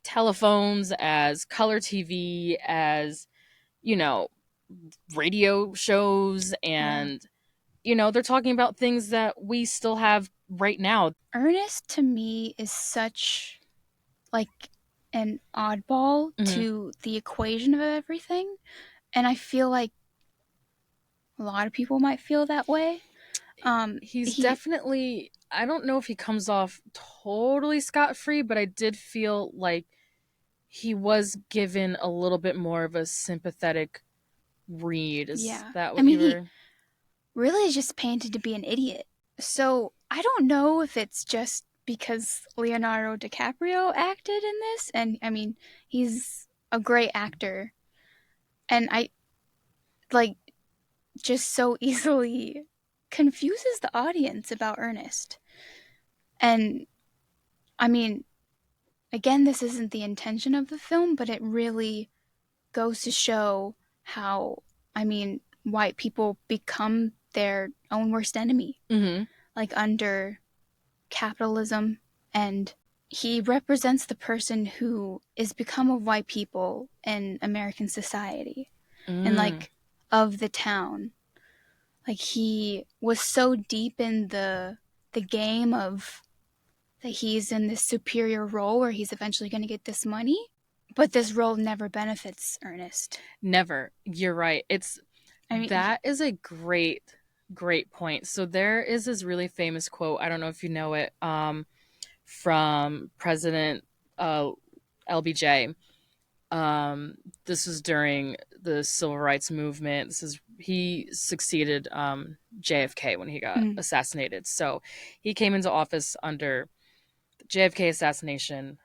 telephones, as color TV, as, you know, radio shows. Yeah. And, they're talking about things that we still have right now. Ernest to me is such like an oddball Mm-hmm. to the equation of everything. And I feel like a lot of people might feel that way. He's He, definitely, I don't know if he comes off totally scot free, but I did feel like he was given a little bit more of a sympathetic read. Is yeah. that I what you mean, he were? really is just painted to be an idiot. So I don't know if it's just because Leonardo DiCaprio acted in this. And I mean, he's a great actor. And I like just so easily confuses the audience about Ernest. And I mean, again, this isn't the intention of the film, but it really goes to show how, I mean, white people become their own worst enemy, Mm-hmm. like under capitalism. And he represents the person who is become of white people in American society and Mm. like of the town. Like he was so deep in the game of that he's in this superior role where he's eventually going to get this money, but this role never benefits Ernest. Never. You're right. It's I mean, that is a great point. So there is this really famous quote. I don't know if you know it. From President uh, LBJ. Um, this was during the civil rights movement. He succeeded JFK when he got mm, assassinated. So he came into office under the JFK assassination.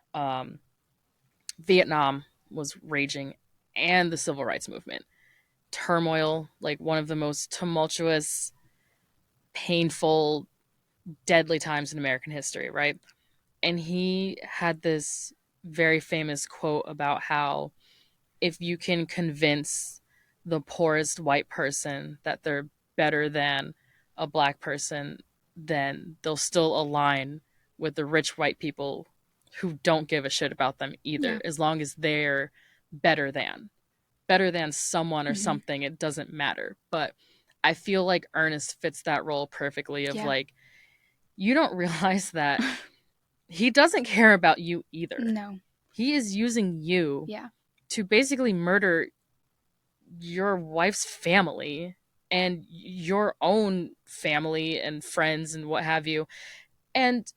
Vietnam was raging, and the civil rights movement. Turmoil, like one of the most tumultuous, painful, deadly times in American history, right? And he had this very famous quote about how if you can convince the poorest white person that they're better than a black person, then they'll still align with the rich white people who don't give a shit about them either, yeah. as long as they're better than better than someone or Mm-hmm. something. It doesn't matter. But I feel like Ernest fits that role perfectly of Yeah. like, you don't realize that he doesn't care about you either. No. He is using you Yeah. to basically murder your wife's family and your own family and friends and what have you. And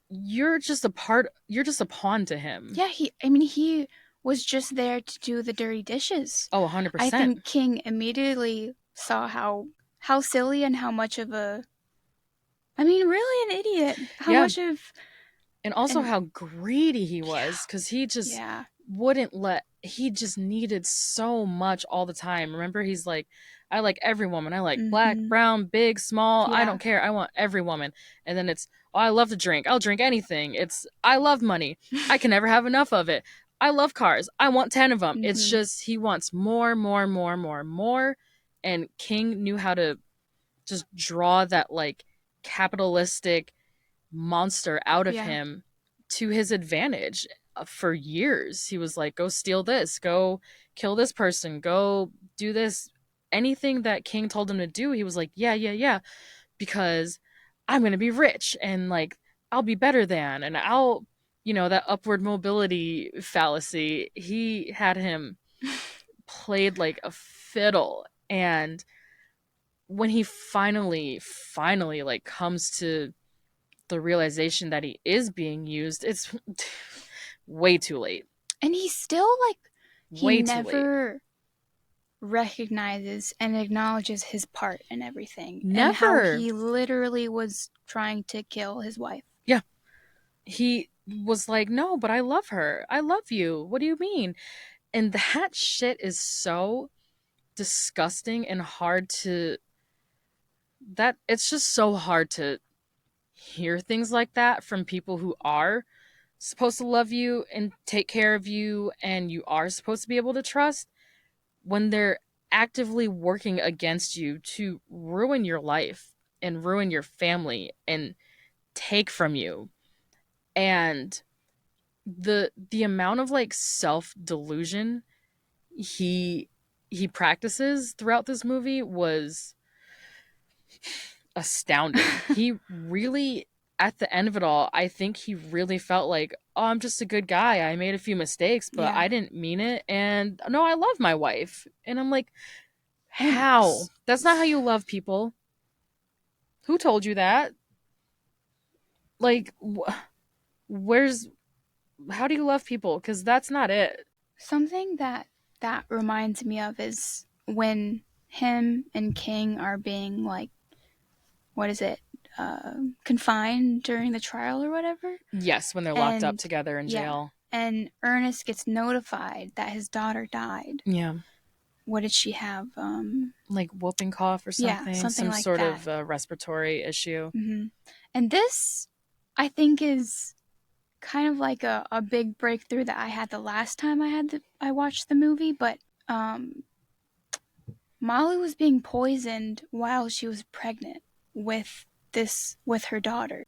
you're just a pawn to him. Yeah, I mean, he was just there to do the dirty dishes. Oh, I 100%. think King immediately saw how silly and how much of a I mean, really an idiot. How Yeah. much of And also and how greedy he yeah, was because he just yeah. he just needed so much all the time. Remember, he's like, I like every woman. I like black, Mm-hmm. brown, big, small. I Yeah. don't care. I want every woman. And then it's, oh, I love to drink. I'll drink anything. It's, I love money. I can never have enough of it. I love cars. I want 10 of them. It's Mm-hmm. just, he wants more, more, more, more, more. And King knew how to just draw that like capitalistic monster out of Yeah. him to his advantage. For years he was like, go steal this, go kill this person, go do this. Anything that King told him to do, he was like, yeah, yeah, yeah, because I'm going to be rich and like I'll be better than, and I'll, that upward mobility fallacy, he had him played like a fiddle. And when he finally like comes to the realization that he is being used, it's way too late. And he still like he Way too late. never recognizes and acknowledges his part in everything. And how Never. he literally was trying to kill his wife. Yeah. He was like, no, but I love her. I love you. What do you mean? And that shit is so disgusting and hard to, that it's just so hard to hear things like that from people who are supposed to love you and take care of you and you are supposed to be able to trust, when they're actively working against you to ruin your life and ruin your family and take from you. And the amount of like self-delusion he he practices throughout this movie was astounding. He really, at the end of it all, I think he really felt like, oh, I'm just a good guy. I made a few mistakes, but Yeah. I didn't mean it. And no, I love my wife. And I'm like, And how? That's not how you love people. Who told you that? Like, where's, how do you love people? Because that's not it. something that reminds me of is when him and King are being like, what is it, confined during the trial or whatever. Yes, when they're locked up And together in yeah, jail. and Ernest gets notified that his daughter died. Yeah. What did she have? Like whooping cough or Yeah, something, something some like sort that. of respiratory issue. Mm-hmm. And this, I think, is kind of like a big breakthrough that I had the last time I watched the movie. But um, Molly was being poisoned while she was pregnant with her daughter,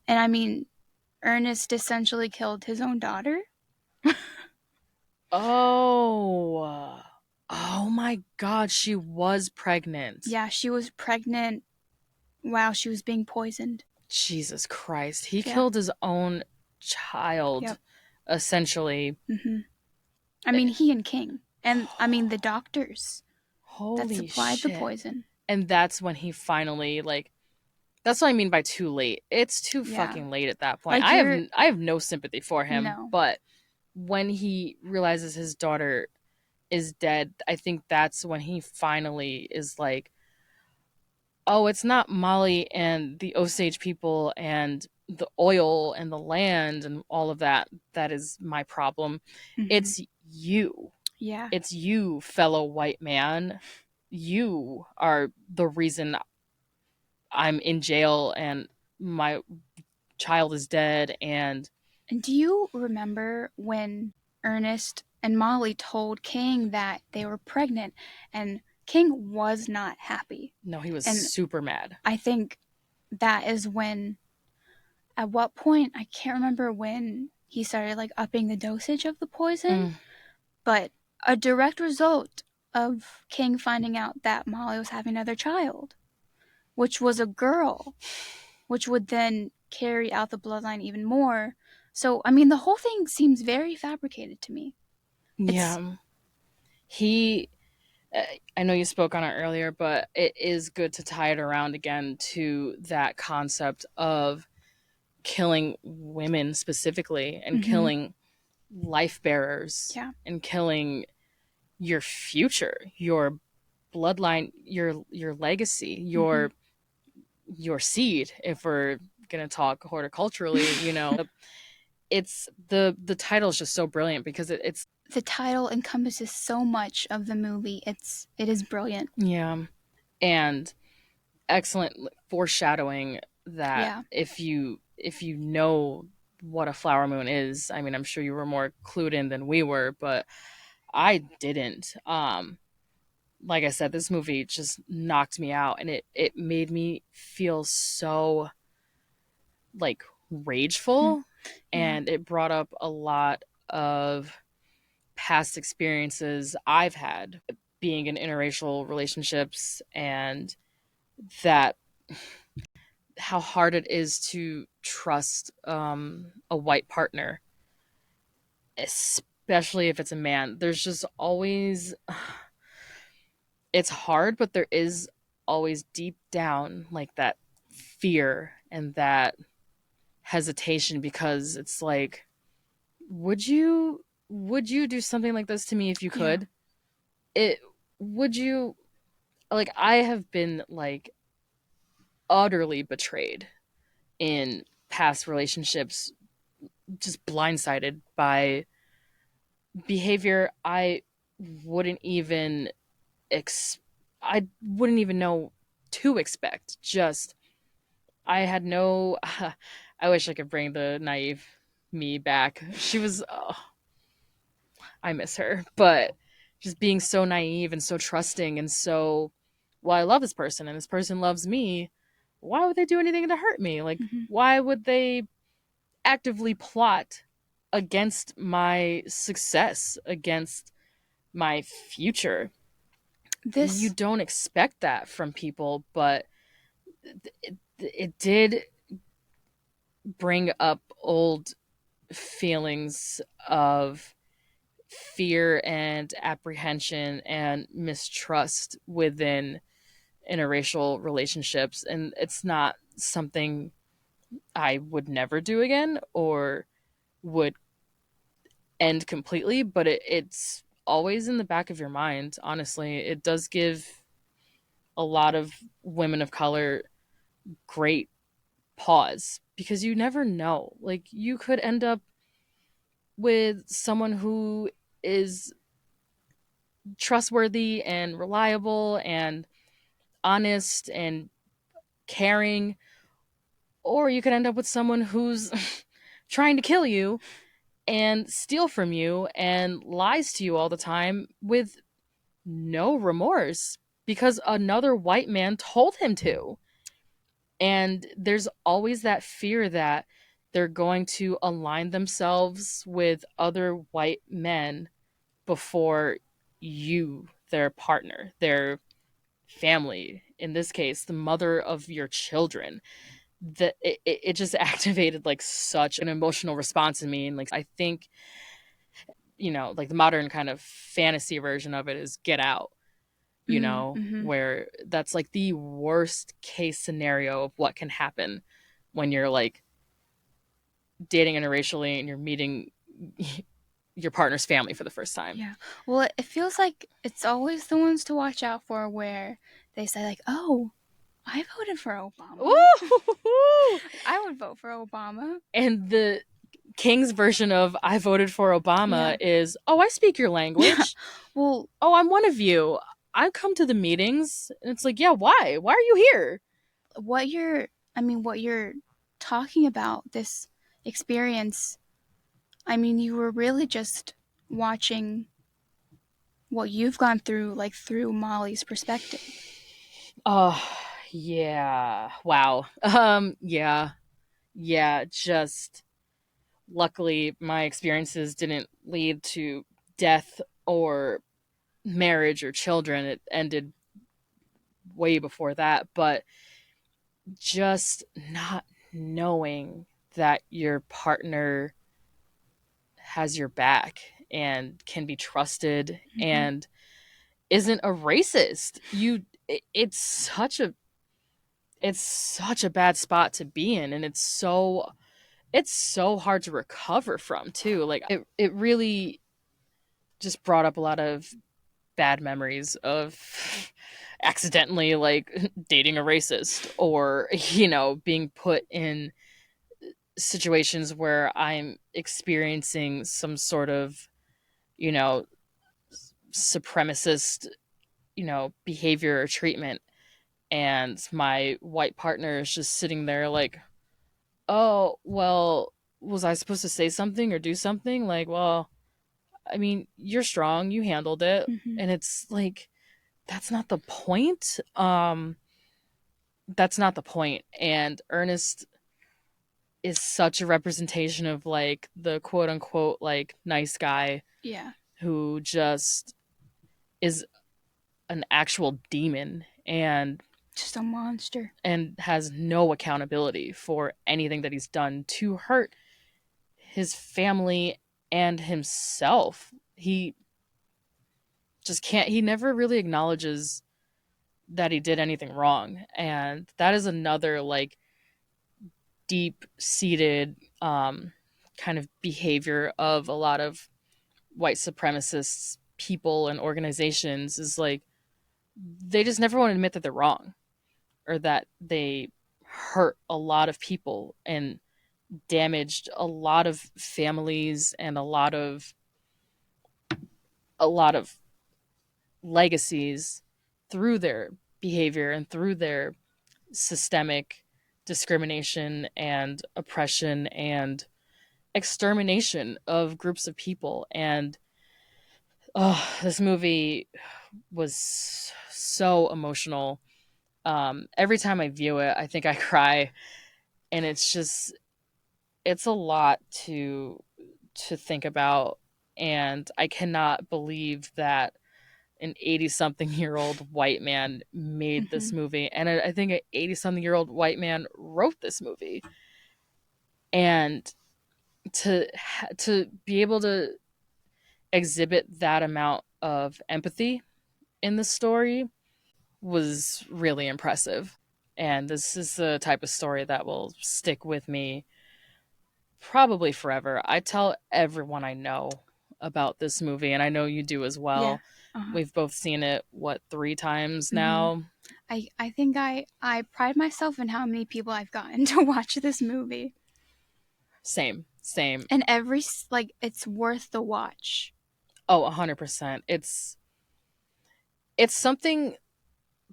and I mean, Ernest essentially killed his own daughter. Oh. Oh my god, she was pregnant. Yeah, she was pregnant while she was being poisoned. Jesus Christ. He Yeah. killed his own child, Yep. essentially. Mm-hmm. I mean, he and King, and I mean the doctors that Holy supplied the shit. poison. And that's when he finally, like, that's what I mean by too late. It's too Yeah, fucking late at that point. like you're I have no sympathy for him, no. but when he realizes his daughter is dead, I think that's when he finally is like, oh, it's not Molly and the Osage people and the oil and the land and all of that that is my problem. Mm-hmm. It's you. Yeah, It's you, fellow white man. You are the reason I'm in jail and my child is dead. And and do you remember when Ernest and Molly told King that they were pregnant, and King was not happy, no, he was and super mad. I think that is when, at what point, I can't remember when he started like upping the dosage of the poison, Mm. but a direct result of King finding out that Molly was having another child, which was a girl, which would then carry out the bloodline even more. So, I mean, the whole thing seems very fabricated to me. It's, Yeah. He, I know you spoke on it earlier, but it is good to tie it around again to that concept of killing women specifically and mm-hmm, killing life bearers yeah, and killing your future, your bloodline, your legacy, mm-hmm. your seed, if we're going to talk horticulturally, you know. It's the title is just so brilliant because it's The title encompasses so much of the movie. It is brilliant. yeah, and excellent foreshadowing that Yeah. if you know what a flower moon is, I mean, I'm sure you were more clued in than we were, but I didn't. Like I said, this movie just knocked me out, and it made me feel so like Mm-hmm. rageful, Yeah. and it brought up a lot of past experiences I've had being in interracial relationships, and that how hard it is to trust a white partner, especially if it's a man. There's just always, it's hard, but there is always deep down like that fear and that hesitation because it's like, would you do something like this to me if you Yeah. could? It would you like I have been like utterly betrayed in past relationships, just blindsided by behavior wouldn't even ex I wouldn't even know to expect. Just I had no I wish I could bring the naive me back. She was I miss her, but just being so naive and so trusting and so well, I love this person and this person loves me. Why would they do anything to hurt me? Like, Mm-hmm. why would they actively plot against my success, against my future? You This. don't expect that from people, but it did bring up old feelings of fear and apprehension and mistrust within interracial relationships. And it's not something I would never do again or would end completely, but it's always in the back of your mind. Honestly, it does give a lot of women of color great pause because you never know. Like, you could end up with someone who is trustworthy and reliable and honest and caring, or you could end up with someone who's trying to kill you and steal from you and lies to you all the time with no remorse because another white man told him to. And there's always that fear that they're going to align themselves with other white men before you, their partner, their family, in this case, the mother of your children. That it just activated like such an emotional response in me. And like, I think, like the modern kind of fantasy version of it is Get Out, Mm-hmm. where that's like the worst case scenario of what can happen when you're like dating interracially and you're meeting your partner's family for the first time. Yeah. Well, it feels like it's always the ones to watch out for where they say, like, oh, I voted for Obama. Ooh! I would vote for Obama. And the King's version of I voted for Obama Yeah. is, oh, I speak your Yeah. language. Well, Oh, I'm one of you. I come to the meetings. And it's like, yeah, why? Why are you here? what you're, what you're talking about, this experience, you were really just watching what you've gone through, like through Mollie's perspective. Oh, yeah. Wow. Yeah. Yeah, just luckily my experiences didn't lead to death or marriage or children. It ended way before that, but just not knowing that your partner has your back and can be trusted Mm-hmm. and isn't a racist. It's such a bad spot to be in, and it's so hard to recover from too. Like, it really just brought up a lot of bad memories of accidentally like dating a racist or being put in situations where I'm experiencing some sort of you know supremacist behavior or treatment, and my white partner is just sitting there like, oh well, was I supposed to say something or do something? Like, well, I mean, you're strong, you handled it. Mm-hmm. And it's like, that's not the point. That's not the point. And Ernest is such a representation of like the quote unquote like nice guy Yeah. who just is an actual demon Just a monster. and has no accountability for anything that he's done to hurt his family and himself. He just can't, he never really acknowledges that he did anything wrong. And that is another like deep seated kind of behavior of a lot of white supremacists people and organizations, is like they just never want to admit that they're wrong, or that they hurt a lot of people and damaged a lot of families and a lot of legacies through their behavior and through their systemic discrimination and oppression and extermination of groups of people. And this movie was so emotional. Every time I view it, I think I cry, and it's a lot to think about. And I cannot believe that an 80 something year old white man made this Mm-hmm. movie, and I think an 80 something year old white man wrote this movie. And to be able to exhibit that amount of empathy in the story was really impressive. And this is the type of story that will stick with me probably forever. I tell everyone I know about this movie, and I know you do as Yeah. well. Uh-huh. We've both seen it, what, 3 times Mm-hmm. now? I think I pride myself in how many people I've gotten to watch this movie, Same, same. and like it's worth the watch. Oh, 100%. It's something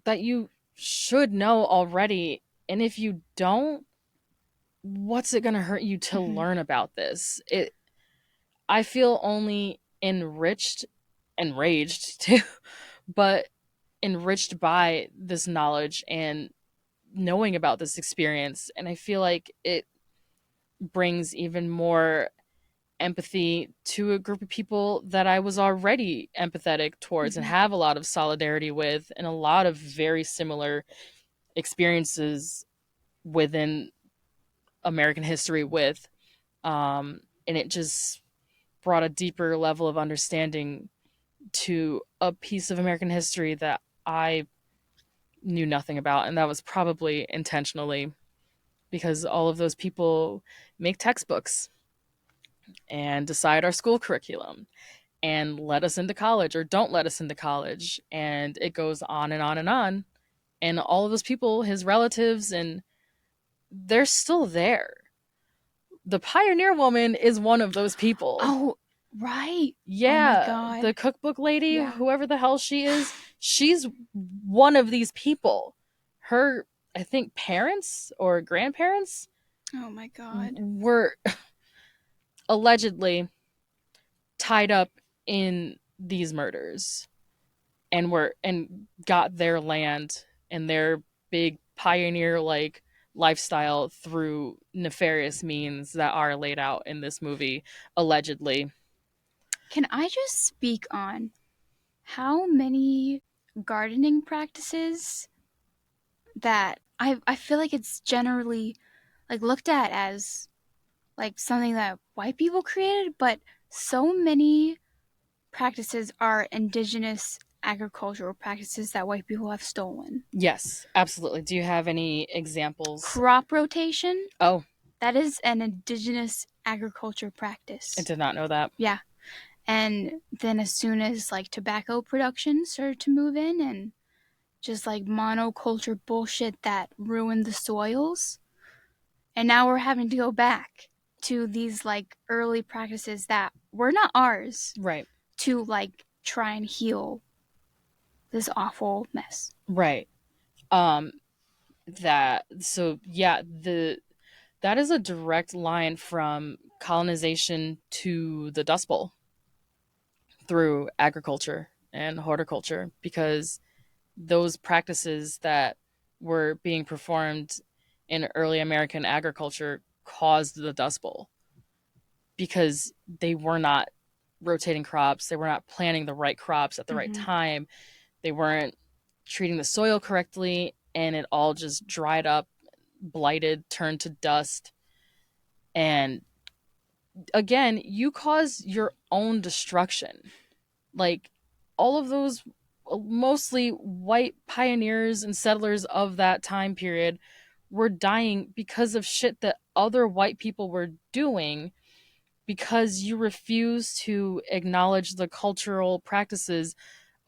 that you should know already, and if you don't, what's it going to hurt you to Mm-hmm. learn about this? It I feel only enriched, enraged too, but enriched by this knowledge and knowing about this experience. And I feel like it brings even more empathy to a group of people that I was already empathetic towards and Mm-hmm. have a lot of solidarity with, and a lot of very similar experiences within American history with. And it just brought a deeper level of understanding to a piece of American history that I knew nothing about. And that was probably intentionally, because all of those people make textbooks and decide our school curriculum and let us into college or don't let us into college. And it goes on and on and on. And all of those people, his relatives, and they're still there. The pioneer woman is one of those people. Oh, right. Oh my Yeah, god. the cookbook lady, Yeah. whoever the hell she is, she's one of these people. Her, I think, parents or grandparents Oh my god. were allegedly tied up in these murders, and got their land and their big pioneer like lifestyle through nefarious means that are laid out in this movie, allegedly. Can I just speak on how many gardening practices that I feel like it's generally like looked at as like something that white people created, but so many practices are indigenous agricultural practices that white people have stolen. Yes, absolutely. Do you have any examples? Crop rotation, Oh, that is an indigenous agriculture I practice. did not know that. Yeah. And then as soon as like tobacco production started to move in and just like monoculture bullshit that ruined the soils, and now we're having to go back to these like early practices that were not ours Right. to like try and heal this awful mess. Right. Um that so yeah, the that is a direct line from colonization to the Dust Bowl through agriculture and horticulture, because those practices that were being performed in early American agriculture caused the Dust Bowl, because they were not rotating crops, they were not planting the right crops at the right Mm-hmm. time, they weren't treating the soil correctly, and it all just dried up, blighted, turned to dust. And again, you cause your own destruction. Like, all of those mostly white pioneers and settlers of that time period were dying because of shit that other white people were doing, because you refuse to acknowledge the cultural practices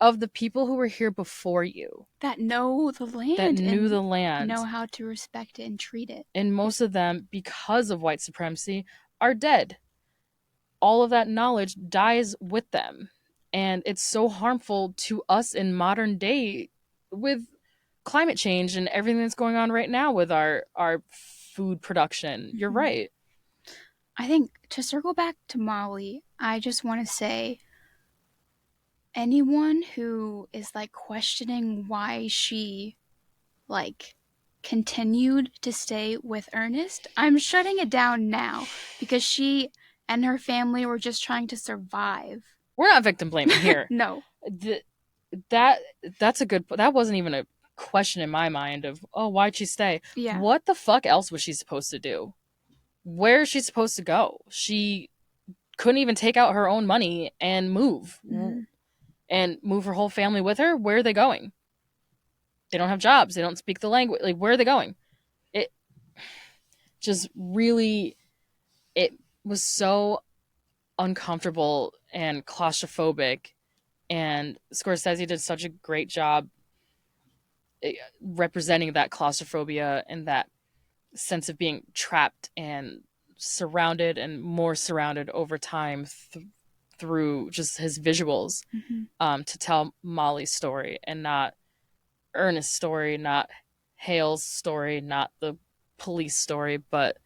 of the people who were here before you that know the that land knew and the know land. how to respect it and treat it. And most of them, because of white supremacy, are dead. All of that knowledge dies with them. And it's so harmful to us in modern day with climate change and everything that's going on right now with our food production. You're Mm-hmm. right. I think to circle back to Molly, I just want to say anyone who is like questioning why she like continued to stay with Ernest, I'm shutting it down now because she and her family were just trying to survive. We're not victim blaming here. No. The, that that's a good. That wasn't even a question in my mind of, oh, why'd she stay? Yeah. What the fuck else was she supposed to do? Where is she supposed to go? She couldn't even take out her own money and move. Mm-hmm. And move her whole family with her. Where are they going? They don't have jobs. They don't speak the language. Like, where are they going? It just really, it was so uncomfortable and claustrophobic. And Scorsese did such a great job representing that claustrophobia and that sense of being trapped and surrounded and more surrounded over time through just his visuals, Mm-hmm. to tell Mollie's story and not Ernest's story, not Hale's story, not the police story, but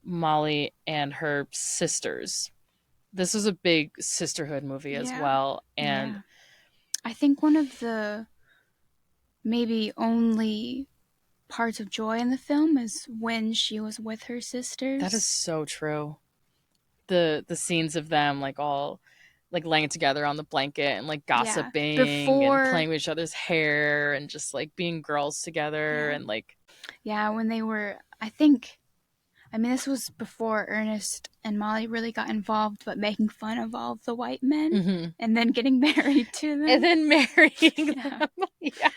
Mollie and her sisters. This was a big sisterhood movie as Yeah. well. And Yeah. I think one of the maybe only parts of joy in the film is when she was with her that is sisters. so true. The scenes of them like all like laying together on the blanket and like Yeah. gossiping and Before, playing with each other's hair and just like being girls together yeah. and like Yeah, when they were, I mean, this was before Ernest and Molly really got involved, but making fun of all of the white men mm-hmm. and then getting married to them. And then marrying Yeah. them. Yeah.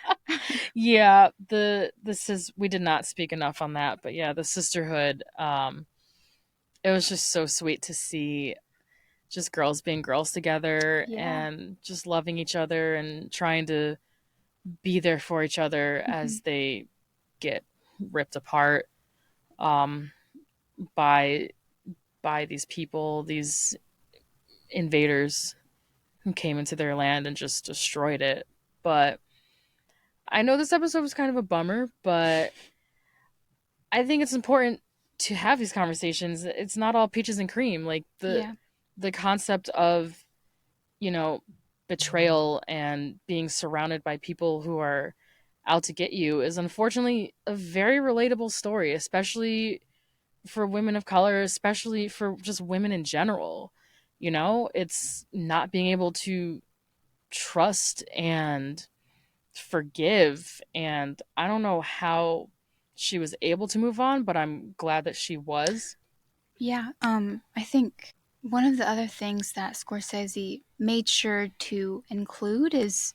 Yeah, this is we did not speak enough on that, but yeah, the sisterhood, it was just so sweet to see just girls being girls together Yeah. and just loving each other and trying to be there for each other Mm-hmm. as they get ripped apart, um by these people, these invaders who came into their land and just destroyed it. But I know this episode was kind of a bummer, but I think it's important to have these conversations. It's not all peaches and cream. Like Yeah. the concept of, you know, betrayal and being surrounded by people who are out to get you is unfortunately a very relatable story, especially for women of color, especially for just women in general. You know, it's not being able to trust and forgive. And I don't know how she was able to move on, but I'm glad that she was. Yeah. I think one of the other things that Scorsese made sure to include is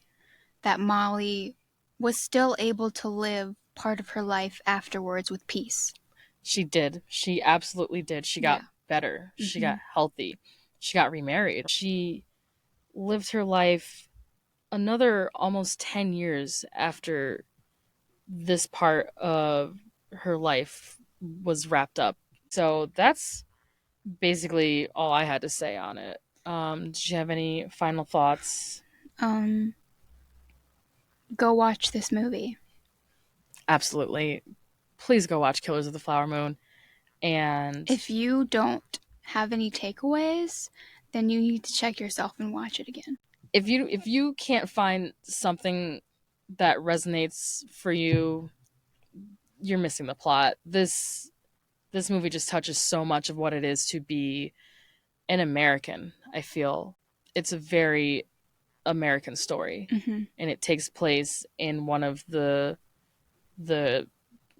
that Molly was still able to live part of her life afterwards with peace. She did. She absolutely did. She got Yeah. better. She Mm-hmm. got healthy. She got remarried. She lived her life another almost 10 years after this part of her life was wrapped up. So that's basically all I had to say on it. Did you have any final thoughts? Um, Go watch this movie. Absolutely. Please go watch Killers of the Flower Moon. And If you don't have any takeaways, then you need to check yourself and watch it again. if you can't find something that resonates for you, you're missing the plot. This movie just touches so much of what it is to be an American. I feel it's a very American story, Mm-hmm. and it takes place in one of the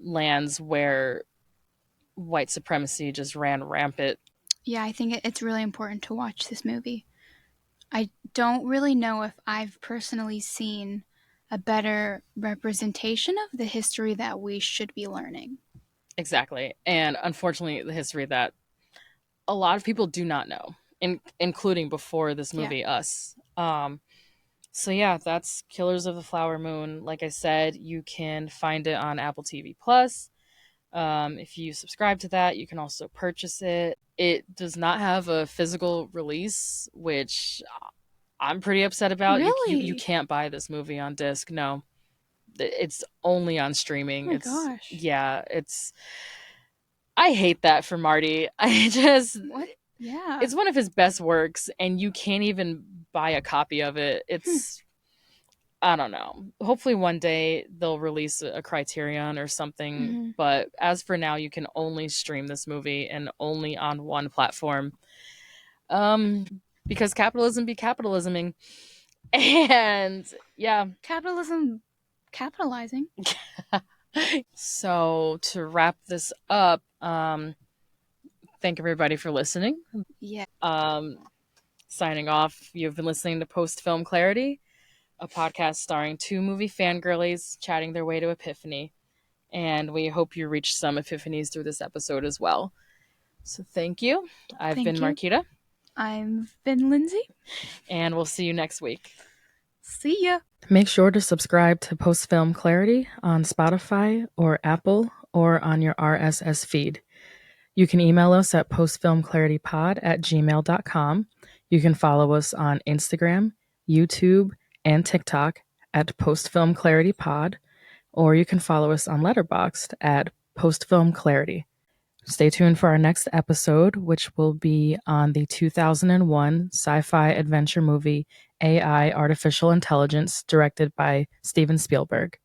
lands where white supremacy just ran rampant. Yeah, I think it's really important to watch this movie. I don't really know if I've personally seen a better representation of the history that we should be learning. Exactly, and unfortunately, the history that a lot of people do not know, including before this Yeah. movie, us. So yeah, that's Killers of the Flower Moon. Like I said, you can find it on Apple TV Plus. If you subscribe to that, you can also purchase it. It does not have a physical release, which I'm pretty upset about. You Really? can't buy this movie on disc. No, it's only on Oh streaming. my gosh. It's I hate that for Marty. I just What? Yeah. it's one of his best works, and you can't even buy a copy of it. Hmm. It's I don't know. Hopefully one day they'll release a Criterion or something, Mm-hmm. but as for now you can only stream this movie and only on one platform. Um because capitalism be capitalisming. And yeah. Capitalism capitalizing. So to wrap this up, thank everybody for listening. Yeah. Um Signing off, you've been listening to Post Film Clarity, a podcast starring two movie fangirlies chatting their way to epiphany. And we hope you reach some epiphanies through this episode as well. So thank you. I've been Thank you. Marquita. I've been Lindsay. And we'll see you next week. See ya. Make sure to subscribe to Post Film Clarity on Spotify or Apple or on your RSS feed. You can email us at postfilmclaritypod@gmail.com. You can follow us on Instagram, YouTube, and TikTok at postfilmclaritypod, or you can follow us on Letterboxd at postfilmclarity. Stay tuned for our next episode, which will be on the 2001 sci-fi adventure movie AI Artificial Intelligence, directed by Steven Spielberg.